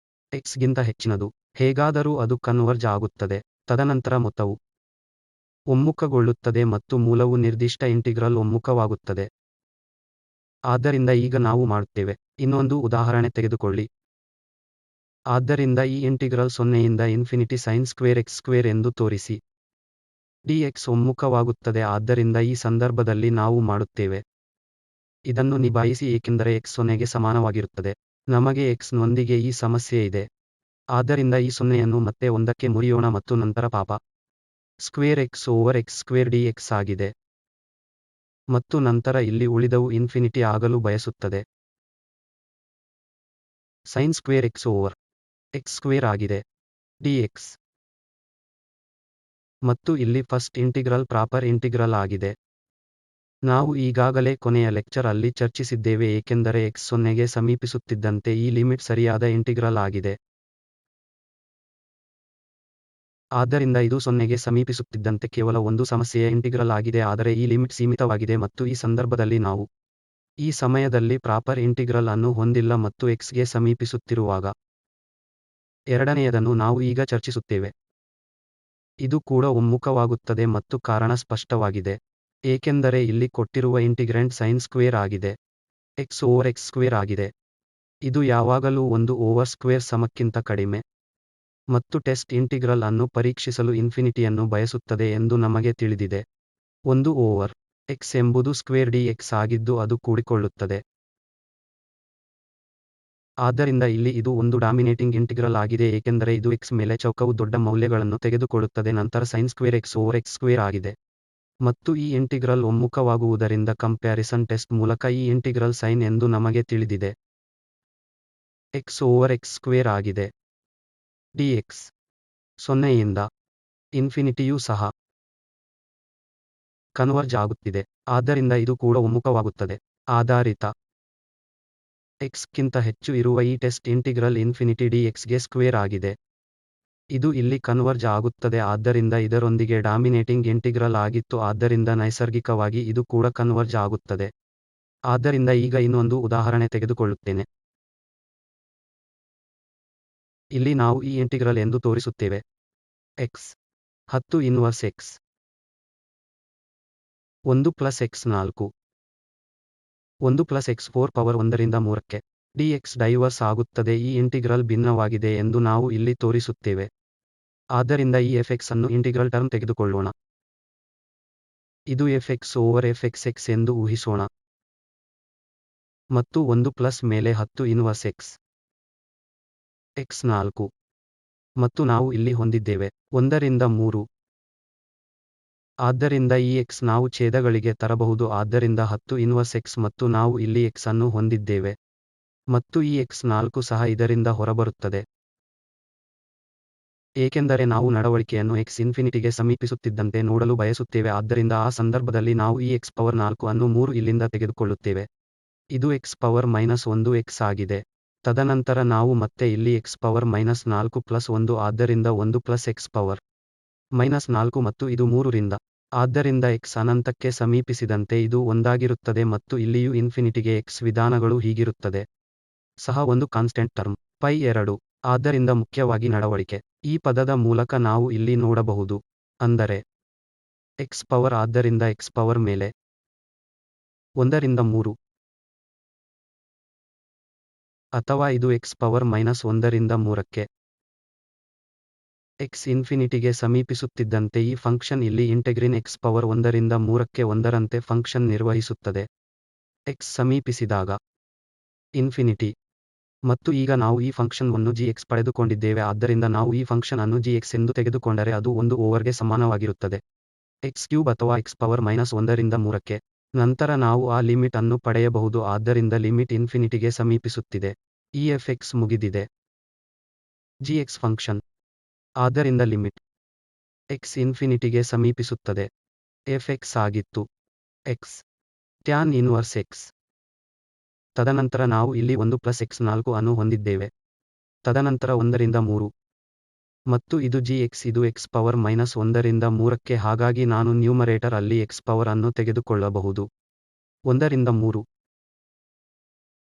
x ಗಿಂತ ಹೆಚ್ಚಿನದು. ಹೇಗಾದರೂ ಅದು ಕನ್ವರ್ಜ್ ಆಗುತ್ತದೆ. ತದನಂತರ ಮೊತ್ತವು ಒಮ್ಮುಖಗೊಳ್ಳುತ್ತದೆ ಮತ್ತು ಮೂಲವು ನಿರ್ದಿಷ್ಟ ಇಂಟಿಗ್ರಲ್ ಒಮ್ಮುಖವಾಗುತ್ತದೆ. ಆದ್ದರಿಂದ ಈಗ ನಾವು ಮಾಡುತ್ತೇವೆ. ಇನ್ನೊಂದು ಉದಾಹರಣೆ ತೆಗೆದುಕೊಳ್ಳಿ. ಆದ್ದರಿಂದ ಈ ಇಂಟಿಗ್ರಲ್ 0ಯಿಂದ infinity sin square x square ಎಂದು ತೋರಿಸಿ. dx ಒಮ್ಮುಖವಾಗುತ್ತದೆ ಆದ್ದರಿಂದ ಈ ಸಂದರ್ಭದಲ್ಲಿ ನಾವು ಮಾಡುತ್ತೇವೆ. ಇದನ್ನು ನಿಭಾಯಿಸಿ ಏಕೆಂದರೆ x 0ಗೆ ಸಮಾನವಾಗಿರುತ್ತದೆ. ನಮಗೆ x ನೊಂದಿಗೆ ಈ ಸಮಸ್ಯೆ ಇದೆ. ಆದ್ದರಿಂದ ಈ 0ಯನ್ನು ಮತ್ತೆ 1ಕ್ಕೆ ಮುರಿಯೋಣ ಮತ್ತು ನಂತರ ಪಾಪ square x over x square dx ಆಗಿದೆ. ಮತ್ತು ನಂತರ ಇಲ್ಲಿ ಉಳಿದವು ಇನ್ಫಿನಿಟಿ ಆಗಲು ಬಯಸುತ್ತದೆ. sin square x over x square ಆಗಿದೆ. dx ಮತ್ತು ಇಲ್ಲಿ ಫಸ್ಟ್ ಇಂಟಿಗ್ರಲ್ ಪ್ರಾಪರ್ ಇಂಟಿಗ್ರಲ್ ಆಗಿದೆ. ನಾವು ಈಗಾಗಲೇ ಕೊನೆಯ ಲೆಕ್ಚರ್ ಅಲ್ಲಿ ಚರ್ಚಿಸಿದ್ದೇವೆ ಏಕೆಂದರೆ x 0ಗೆ ಸಮೀಪಿಸುತ್ತಿದ್ದಂತೆ ಈ ಲಿಮಿಟ್ ಸರಿಯಾದ ಇಂಟಿಗ್ರಲ್ ಆಗಿದೆ. ಆದ್ದರಿಂದ ಇದು 0ಗೆ ಸಮೀಪಿಸುತ್ತಿದ್ದಂತೆ ಕೇವಲ ಒಂದು ಸಮಸ್ಯೆಯ ಇಂಟಿಗ್ರಲ್ ಆಗಿದೆ ಆದರೆ ಈ ಲಿಮಿಟ್ ಸೀಮಿತವಾಗಿದೆ ಮತ್ತು ಈ ಸಂದರ್ಭದಲ್ಲಿ ನಾವು ಈ ಸಮಯದಲ್ಲಿ ಪ್ರಾಪರ್ ಇಂಟಿಗ್ರಲ್ ಅನ್ನು ಹೊಂದಿಲ್ಲ ಮತ್ತು x ಗೆ ಸಮೀಪಿಸುತ್ತಿರುವಾಗ. ಎರಡನೆಯದನ್ನು ನಾವು ಈಗ ಚರ್ಚಿಸುತ್ತೇವೆ. ಇದು ಕೂಡ ಒಮ್ಮುಖವಾಗುತ್ತದೆ ಮತ್ತು ಕಾರಣ ಸ್ಪಷ್ಟವಾಗಿದೆ. ಏಕೆಂದರೆ ಇಲ್ಲಿ ಕೊಟ್ಟಿರುವ ಇಂಟಿಗ್ರೆಂಟ್ sin ಸ್ಕ್ವೇರ್ ಆಗಿದೆ. x ಓವರ್ x ಸ್ಕ್ವೇರ್ ಆಗಿದೆ. ಇದು ಯಾವಾಗಲೂ 1 ಓವರ್ ಸ್ಕ್ವೇರ್ ಸಮಕ್ಕಿಂತ ಕಡಿಮೆ. ಮತ್ತು ಟೆಸ್ಟ್ ಇಂಟಿಗ್ರಲ್ ಅನ್ನು ಪರೀಕ್ಷಿಸಲು ಇನ್ಫಿನಿಟಿಯನ್ನು ಬಯಸುತ್ತದೆ ಎಂದು ನಮಗೆ ತಿಳಿದಿದೆ. 1 ಓವರ್ x ಎಂಬುದು ಸ್ಕ್ವೇರ್ dx ಆಗಿದ್ದು ಅದು ಕೂಡಿಕೊಳ್ಳುತ್ತದೆ. ಆದ್ದರಿಂದ ಇಲ್ಲಿ ಇದು ಒಂದು ಡಾಮಿನೇಟಿಂಗ್ ಇಂಟಿಗ್ರಲ್ ಆಗಿದೆ ಏಕೆಂದರೆ ಇದು x ಮೇಲೆ ಚೌಕವು ದೊಡ್ಡ ಮೌಲ್ಯಗಳನ್ನು ತೆಗೆದುಕೊಳ್ಳುತ್ತದೆ ನಂತರ sin square x over x square ಆಗಿದೆ. ಮತ್ತು ಈ ಇಂಟಿಗ್ರಲ್ ಒಮ್ಮುಖವಾಗುವುದರಿಂದ ಕಂಪ್ಯಾರಿಸನ್ ಟೆಸ್ಟ್ ಮೂಲಕ ಈ ಇಂಟಿಗ್ರಲ್ sin ಎಂದು ನಮಗೆ ತಿಳಿದಿದೆ. x ಓವರ್ x ಸ್ಕ್ವೇರ್ ಆಗಿದೆ. dx 0ಯಿಂದ ಇನ್ಫಿನಿಟಿಯೂ ಸಹ ಕನ್ವರ್ಜ್ ಆಗುತ್ತಿದೆ. ಆದ್ದರಿಂದ ಇದು ಕೂಡ ಒಮ್ಮುಖವಾಗುತ್ತದೆ. ಆಧಾರಿತ x ಕ್ಕಿಂತ ಹೆಚ್ಚು ಇರುವ ಈ ಟೆಸ್ಟ್ ಇಂಟಿಗ್ರಲ್ ಇನ್ಫಿನಿಟಿ dx ಗೆ ಸ್ಕ್ವೇರ್ ಆಗಿದೆ. ಇದು ಇಲ್ಲಿ ಕನ್ವರ್ಜ್ ಆಗುತ್ತದೆ ಆದ್ದರಿಂದ ಇದರೊಂದಿಗೆ ಡಾಮಿನೇಟಿಂಗ್ ಇಂಟಿಗ್ರಲ್ ಆಗಿತ್ತು ಆದ್ದರಿಂದ ನೈಸರ್ಗಿಕವಾಗಿ ಇದು ಕೂಡ ಕನ್ವರ್ಜ್ ಆಗುತ್ತದೆ. ಆದ್ದರಿಂದ ಈಗ ಇನ್ನೊಂದು ಉದಾಹರಣೆ ತೆಗೆದುಕೊಳ್ಳುತ್ತೇನೆ. ಇಲ್ಲಿ ನಾವು ಈ ಇಂಟಿಗ್ರಲ್ ಎಂದು ತೋರಿಸುತ್ತೇವೆ. x 10 inverse x 1 plus x 4 1 plus x 4 power 1ರಿಂದ 3ಕ್ಕೆ dx ಡೈವರ್ಸ್ ಆಗುತ್ತದೆ. ಈ ಇಂಟಿಗ್ರಲ್ ಭಿನ್ನವಾಗಿದೆ ಎಂದು ನಾವು ಇಲ್ಲಿ ತೋರಿಸುತ್ತೇವೆ. ಆದ್ದರಿಂದ ಈ fx ಅನ್ನು ಇಂಟಿಗ್ರಲ್ ಟರ್ಮ್ ತೆಗೆದುಕೊಳ್ಳೋಣ. ಇದು fx ಓವರ್ fxx ಎಂದು ಊಹಿಸೋಣ. ಮತ್ತು 1 ಪ್ಲಸ್ ಮೇಲೆ 10 ಇನ್ವರ್ಸ್ x x 4 ಮತ್ತು ನಾವು ಇಲ್ಲಿ ಹೊಂದಿದ್ದೇವೆ 1ರಿಂದ 3. ಆದ್ದರಿಂದ ಈ x ನಾವು ಛೇದಗಳಿಗೆ ತರಬಹುದು ಆದ್ದರಿಂದ 10 ಇನ್ವರ್ಸ್ x ಮತ್ತು ನಾವು ಇಲ್ಲಿ x ಅನ್ನು ಹೊಂದಿದ್ದೇವೆ. ಮತ್ತು ಈ x 4 ಸಹ ಇದರಿಂದ ಹೊರಬರುತ್ತದೆ. ಏಕೆಂದರೆ ನಾವು ನಡವಳಿಕೆಯನ್ನು x ಇನ್ಫಿನಿಟಿಗೆ ಸಮೀಪಿಸುತ್ತಿದ್ದಂತೆ ನೋಡಲು ಬಯಸುತ್ತೇವೆ ಆದ್ದರಿಂದ ಆ ಸಂದರ್ಭದಲ್ಲಿ ನಾವು ಈ x ಪವರ್ 4 ಅನ್ನು 3 ಇಲ್ಲಿಂದ ತೆಗೆದುಕೊಳ್ಳುತ್ತೇವೆ. ಇದು x ಪವರ್ ಮೈನಸ್ 1 x ಆಗಿದೆ. ತದನಂತರ ನಾವು ಮತ್ತೆ ಇಲ್ಲಿ x ಪವರ್ ಮೈನಸ್ 4 ಪ್ಲಸ್ 1 ಆದ್ದರಿಂದ 1 ಪ್ಲಸ್ x ಪವರ್ ಮೈನಸ್ 4 ಮತ್ತು ಇದು 3 ರಿಂದ. ಆದ್ದರಿಂದ x ಅನಂತಕ್ಕೆ ಸಮೀಪಿಸಿದಂತೆ ಇದು ಒಂದಾಗಿರುತ್ತದೆ ಮತ್ತು ಇಲ್ಲಿಯೂ ಇನ್ಫಿನಿಟಿಗೆ x ವಿಧಾನಗಳು ಹೀಗಿರುತ್ತದೆ. ಸಹ ಒಂದು ಕಾನ್ಸ್ಟೆಂಟ್ ಟರ್ಮ್ ಪೈ 2. ಆದ್ದರಿಂದ ಮುಖ್ಯವಾಗಿ ನಡವಳಿಕೆ ಈ ಪದದ ಮೂಲಕ ನಾವು ಇಲ್ಲಿ ನೋಡಬಹುದು. ಅಂದರೆ x ಪವರ್ ಆದ್ದರಿಂದ x ಪವರ್ ಮೇಲೆ 1ರಿಂದ 3 ಅಥವಾ ಇದು x ಪವರ್ ಮೈನಸ್ 1ರಿಂದ 3ಕ್ಕೆ. x ಇನ್ಫಿನಿಟಿಗೆ ಸಮೀಪಿಸುತ್ತಿದ್ದಂತೆ ಈ ಫಂಕ್ಷನ್ ಇಲ್ಲಿ ಇಂಟೆಗ್ರಿನ್ x ಪವರ್ 1ರಿಂದ 3ಕ್ಕೆ 1ರಂತೆ ಫಂಕ್ಷನ್ ನಿರ್ವಹಿಸುತ್ತದೆ. x ಸಮೀಪಿಸಿದಾಗ ಇನ್ಫಿನಿಟಿ. ಮತ್ತು ಈಗ ನಾವು ಈ ಫಂಕ್ಷನ್ವನ್ನು gx ಪಡೆದುಕೊಂಡಿದ್ದೇವೆ ಆದ್ದರಿಂದ ನಾವು ಈ ಫಂಕ್ಷನ್ ಅನ್ನು gx ಎಂದು ತೆಗೆದುಕೊಂಡರೆ ಅದು 1 ಓವರ್ಗೆ ಸಮಾನವಾಗಿರುತ್ತದೆ. x ಕ್ಯೂಬ್ ಅಥವಾ x ಪವರ್ ಮೈನಸ್ 1ರಿಂದ 3ಕ್ಕೆ. ನಂತರ ನಾವು ಆ ಲಿಮಿಟ್ ಅನ್ನು ಪಡೆಯಬಹುದು ಆದ್ದರಿಂದ ಲಿಮಿಟ್ ಇನ್ಫಿನಿಟಿಗೆ ಸಮೀಪಿಸುತ್ತಿದೆ. ಈ fx ಮುಗಿದಿದೆ. gx function. ಆದ್ದರಿಂದ ಲಿಮಿಟ್ x ಇನ್ಫಿನಿಟಿಗೆ ಸಮೀಪಿಸುತ್ತದೆ. fx ಆಗಿತ್ತು x ಟ್ಯಾನ್ ಇನ್ವರ್ಸ್ x. ತದನಂತರ ನಾವು ಇಲ್ಲಿ 1 ಪ್ಲಸ್ x 4 ಅನ್ನು ಹೊಂದಿದ್ದೇವೆ. ತದನಂತರ 1ರಿಂದ 3. ಮತ್ತು ಇದು gx ಇದು x ಪವರ್ ಮೈನಸ್ 1ರಿಂದ 3ಕ್ಕೆ ಹಾಗಾಗಿ ನಾನು ನ್ಯೂಮರೇಟರ್ ಅಲ್ಲಿ x ಪವರ್ ಅನ್ನು ತೆಗೆದುಕೊಳ್ಳಬಹುದು. 1ರಿಂದ 3.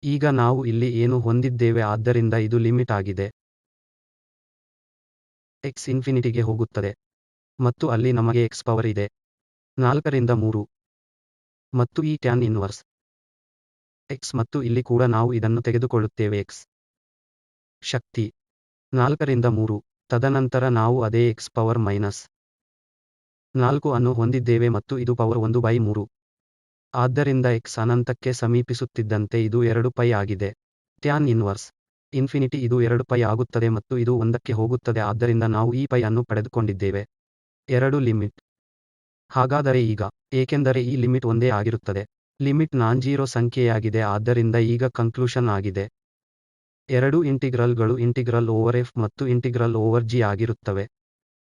ಈಗ ನಾವು ಇಲ್ಲಿ ಏನು ಹೊಂದಿದ್ದೇವೆ ಆದ್ದರಿಂದ ಇದು ಲಿಮಿಟ್ ಆಗಿದೆ. x ಇನ್ಫಿನಿಟಿಗೆ ಹೋಗುತ್ತದೆ. ಮತ್ತು ಅಲ್ಲಿ ನಮಗೆ x ಪವರ್ ಇದೆ 4ರಿಂದ 3. ಮತ್ತು ಈ ಟ್ಯಾನ್ ಇನ್ವರ್ಸ್ x ಮತ್ತು ಇಲ್ಲಿ ಕೂಡ ನಾವು ಇದನ್ನು ತೆಗೆದುಕೊಳ್ಳುತ್ತೇವೆ x ಶಕ್ತಿ 4ರಿಂದ 3. ತದನಂತರ ನಾವು ಅದೇ x ಪವರ್ ಮೈನಸ್ 4 ಅನ್ನು ಹೊಂದಿದ್ದೇವೆ ಮತ್ತು ಇದು ಪವರ್ 1/3. ಆದ್ದರಿಂದ x ಅನಂತಕ್ಕೆ ಸಮೀಪಿಸುತ್ತಿದ್ದಂತೆ ಇದು 2 ಪೈ ಆಗಿದೆ. ಟ್ಯಾನ್ ಇನ್ವರ್ಸ್ ಇನ್ಫಿನಿಟಿ ಇದು 2 ಪೈ ಆಗುತ್ತದೆ ಮತ್ತು ಇದು 1ಕ್ಕೆ ಹೋಗುತ್ತದೆ, ಆದ್ದರಿಂದ ನಾವು ಈ ಪೈ ಅನ್ನು ಪಡೆದುಕೊಂಡಿದ್ದೇವೆ. 2 ಲಿಮಿಟ್. ಹಾಗಾದರೆ ಈಗ, ಏಕೆಂದರೆ ಈ ಲಿಮಿಟ್ ಒಂದೇ ಆಗಿರುತ್ತದೆ, ಲಿಮಿಟ್ ನಾನ್ಜೀರೋ ಸಂಖ್ಯೆಯಾಗಿದೆ, ಆದ್ದರಿಂದ ಈಗ ಕನ್ಕ್ಲೂಷನ್ ಆಗಿದೆ. ಎರಡೂ ಇಂಟಿಗ್ರಲ್ಗಳು ಇಂಟಿಗ್ರಲ್ ಓವರ್ f ಮತ್ತು ಇಂಟಿಗ್ರಲ್ ಓವರ್ g ಆಗಿರುತ್ತವೆ.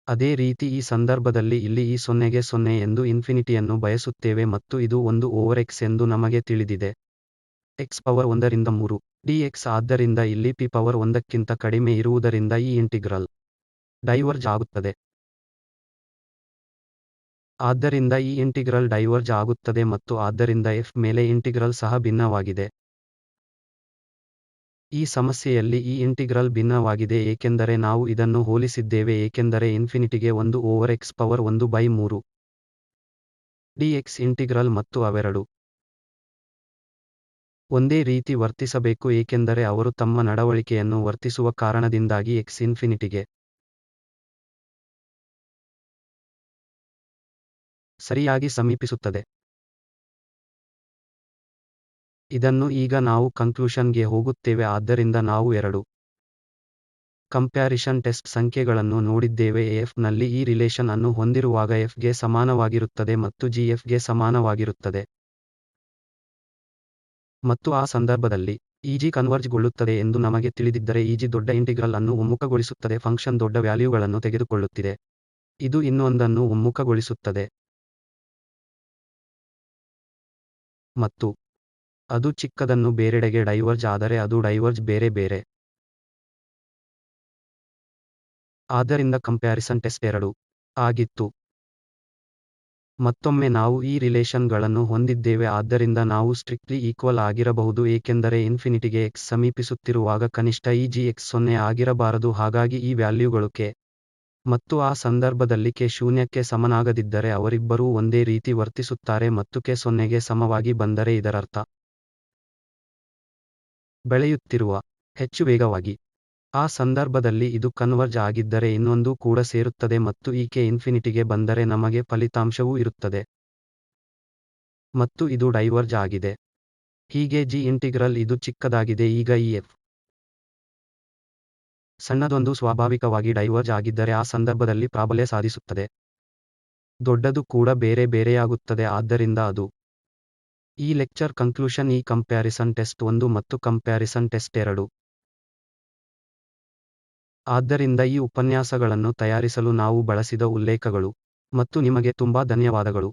ಅದೇ ರೀತಿ ಈ ಸಂದರ್ಭದಲ್ಲಿ ಇಲ್ಲಿ ಈ 0ಗೆ 0 ಎಂದು ಇನ್ಫಿನಿಟಿಯನ್ನು ಬಯಸುತ್ತೇವೆ ಮತ್ತು ಇದು 1 ಓವರ್ x ಎಂದು ನಮಗೆ ತಿಳಿದಿದೆ. x ಪವರ್ 1ರಿಂದ 3 dx ಆದ್ದರಿಂದ ಇಲ್ಲಿ p ಪವರ್ 1ಕ್ಕಿಂತ ಕಡಿಮೆ ಇರುವುದರಿಂದ ಈ ಇಂಟಿಗ್ರಲ್ ಡೈವರ್ಜ್ ಆಗುತ್ತದೆ. ಆದ್ದರಿಂದ ಈ ಇಂಟಿಗ್ರಲ್ ಡೈವರ್ಜ್ ಆಗುತ್ತದೆ ಮತ್ತು ಆದ್ದರಿಂದ f ಮೇಲೆ ಇಂಟಿಗ್ರಲ್ ಸಹ ಭಿನ್ನವಾಗಿದೆ. ಈ ಸಮಸ್ಯೆಯಲ್ಲಿ ಈ ಇಂಟಿಗ್ರಲ್ ಭಿನ್ನವಾಗಿದೆ ಏಕೆಂದರೆ ನಾವು ಇದನ್ನು ಹೋಲಿಸಿದ್ದೇವೆ ಏಕೆಂದರೆ ಇನ್ಫಿನಿಟಿಗೆ 1 over x power 1/3 dx integral ಮತ್ತು ಅವೆರಡು ಒಂದೇ ರೀತಿ ವರ್ತಿಸಬೇಕು ಏಕೆಂದರೆ ಅವರು ತಮ್ಮ ನಡವಳಿಕೆಯನ್ನು ವರ್ತಿಸುವ ಕಾರಣದಿಂದಾಗಿ x ಇನ್ಫಿನಿಟಿಗೆ ಸರಿಯಾಗಿ ಸಮೀಪಿಸುತ್ತದೆ. ಇದನ್ನು ಈಗ ನಾವು ಕನ್ಕ್ಲೂಷನ್ಗೆ ಹೋಗುತ್ತೇವೆ. ಆದ್ದರಿಂದ ನಾವು 2 ಕಂಪ್ಯಾರಿಷನ್ ಟೆಸ್ಟ್ ಸಂಖ್ಯೆಗಳನ್ನು ನೋಡಿದ್ದೇವೆ. f ನಲ್ಲಿ ಈ ರಿಲೇಶನ್ ಅನ್ನು ಹೊಂದಿರುವಾಗ f ಗೆ ಸಮಾನವಾಗಿರುತ್ತದೆ ಮತ್ತು g f ಗೆ ಸಮಾನವಾಗಿರುತ್ತದೆ. ಮತ್ತು ಆ ಸಂದರ್ಭದಲ್ಲಿ Eg ಕನ್ವರ್ಜ್ ಗೊಳ್ಳುತ್ತದೆ ಎಂದು ನಮಗೆ ತಿಳಿದಿದ್ದರೆ Eg ದೊಡ್ಡ ಇಂಟಿಗ್ರಲ್ ಅನ್ನು ಒಮ್ಮುಖಗೊಳಿಸುತ್ತದೆ, ಫಂಕ್ಷನ್ ದೊಡ್ಡ ವ್ಯಾಲ್ಯೂಗಳನ್ನು ತೆಗೆದುಕೊಳ್ಳುತ್ತಿದೆ. ಇದು ಇನ್ನೊಂದನ್ನು ಒಮ್ಮುಖಗೊಳಿಸುತ್ತದೆ ಮತ್ತು ಅದು ಚಿಕ್ಕದನ್ನು ಬೇರೆಡೆಗೆ ಡೈವರ್ಜ್ ಆದರೆ ಅದು ಡೈವರ್ಜ್ ಬೇರೆ ಬೇರೆ. ಆದ್ದರಿಂದ ಕಂಪ್ಯಾರಿಸನ್ ಟೆಸ್ಟ್ 2 ಆಗಿತ್ತು. ಮತ್ತೊಮ್ಮೆ ನಾವು ಈ ರಿಲೇಶನ್ ಗಳನ್ನು ಹೊಂದಿದ್ದೇವೆ ಆದ್ದರಿಂದ ನಾವು ಸ್ಟ್ರಿಕ್ಟ್ಲಿ ಈಕ್ವಲ್ ಆಗಿರಬಹುದು ಏಕೆಂದರೆ ಇನ್ಫಿನಿಟಿಗೆ x ಸಮೀಪಿಸುತ್ತಿರುವಾಗ ಕನಿಷ್ಠ ಈ g x 0 ಆಗಿರಬಾರದು, ಹಾಗಾಗಿ ಈ ವ್ಯಾಲ್ಯೂಗಳು k ಮತ್ತು ಆ ಸಂದರ್ಭದಲ್ಲಿ k ಶೂನ್ಯಕ್ಕೆ ಸಮನಾಗದಿದ್ದರೆ ಅವರಿಬ್ಬರೂ ಒಂದೇ ರೀತಿ ವರ್ತಿಸುತ್ತಾರೆ ಮತ್ತು k 0ಗೆ ಸಮವಾಗಿ ಬಂದರೆ ಇದರರ್ಥ ಬೆಳೆಯುತ್ತಿರುವ ಹೆಚ್ಚು ವೇಗವಾಗಿ. ಆ ಸಂದರ್ಭದಲ್ಲಿ ಇದು ಕನ್ವರ್ಜ್ ಆಗಿದ್ದರೆ ಇನ್ನೊಂದೂ ಕೂಡ ಸೇರುತ್ತದೆ ಮತ್ತು ಈ k ಇನ್ಫಿನಿಟಿಗೆ ಬಂದರೆ ನಮಗೆ ಫಲಿತಾಂಶವೂ ಇರುತ್ತದೆ ಮತ್ತು ಇದು ಡೈವರ್ಜ್ ಆಗಿದೆ. ಹೀಗೆ g ಇಂಟಿಗ್ರಲ್ ಇದು ಚಿಕ್ಕದಾಗಿದೆ. ಈಗ ಈ f ಸಣ್ಣದೊಂದು ಸ್ವಾಭಾವಿಕವಾಗಿ ಡೈವರ್ಜ್ ಆಗಿದ್ದರೆ ಆ ಸಂದರ್ಭದಲ್ಲಿ ಪ್ರಾಬಲ್ಯ ಸಾಧಿಸುತ್ತದೆ. ದೊಡ್ಡದು ಕೂಡ ಬೇರೆ ಬೇರೆಯಾಗುತ್ತದೆ, ಆದ್ದರಿಂದ ಅದು ಈ ಲೆಕ್ಚರ್ ಕನ್ಕ್ಲೂಷನ್. ಈ ಕಂಪ್ಯಾರಿಸನ್ ಟೆಸ್ಟ್ 1 ಮತ್ತು ಕಂಪ್ಯಾರಿಸನ್ ಟೆಸ್ಟ್ 2. ಆದ್ದರಿಂದ ಈ ಉಪನ್ಯಾಸಗಳನ್ನು ತಯಾರಿಸಲು ನಾವು ಬಳಸಿದ ಉಲ್ಲೇಖಗಳು. ಮತ್ತು ನಿಮಗೆ ತುಂಬಾ ಧನ್ಯವಾದಗಳು.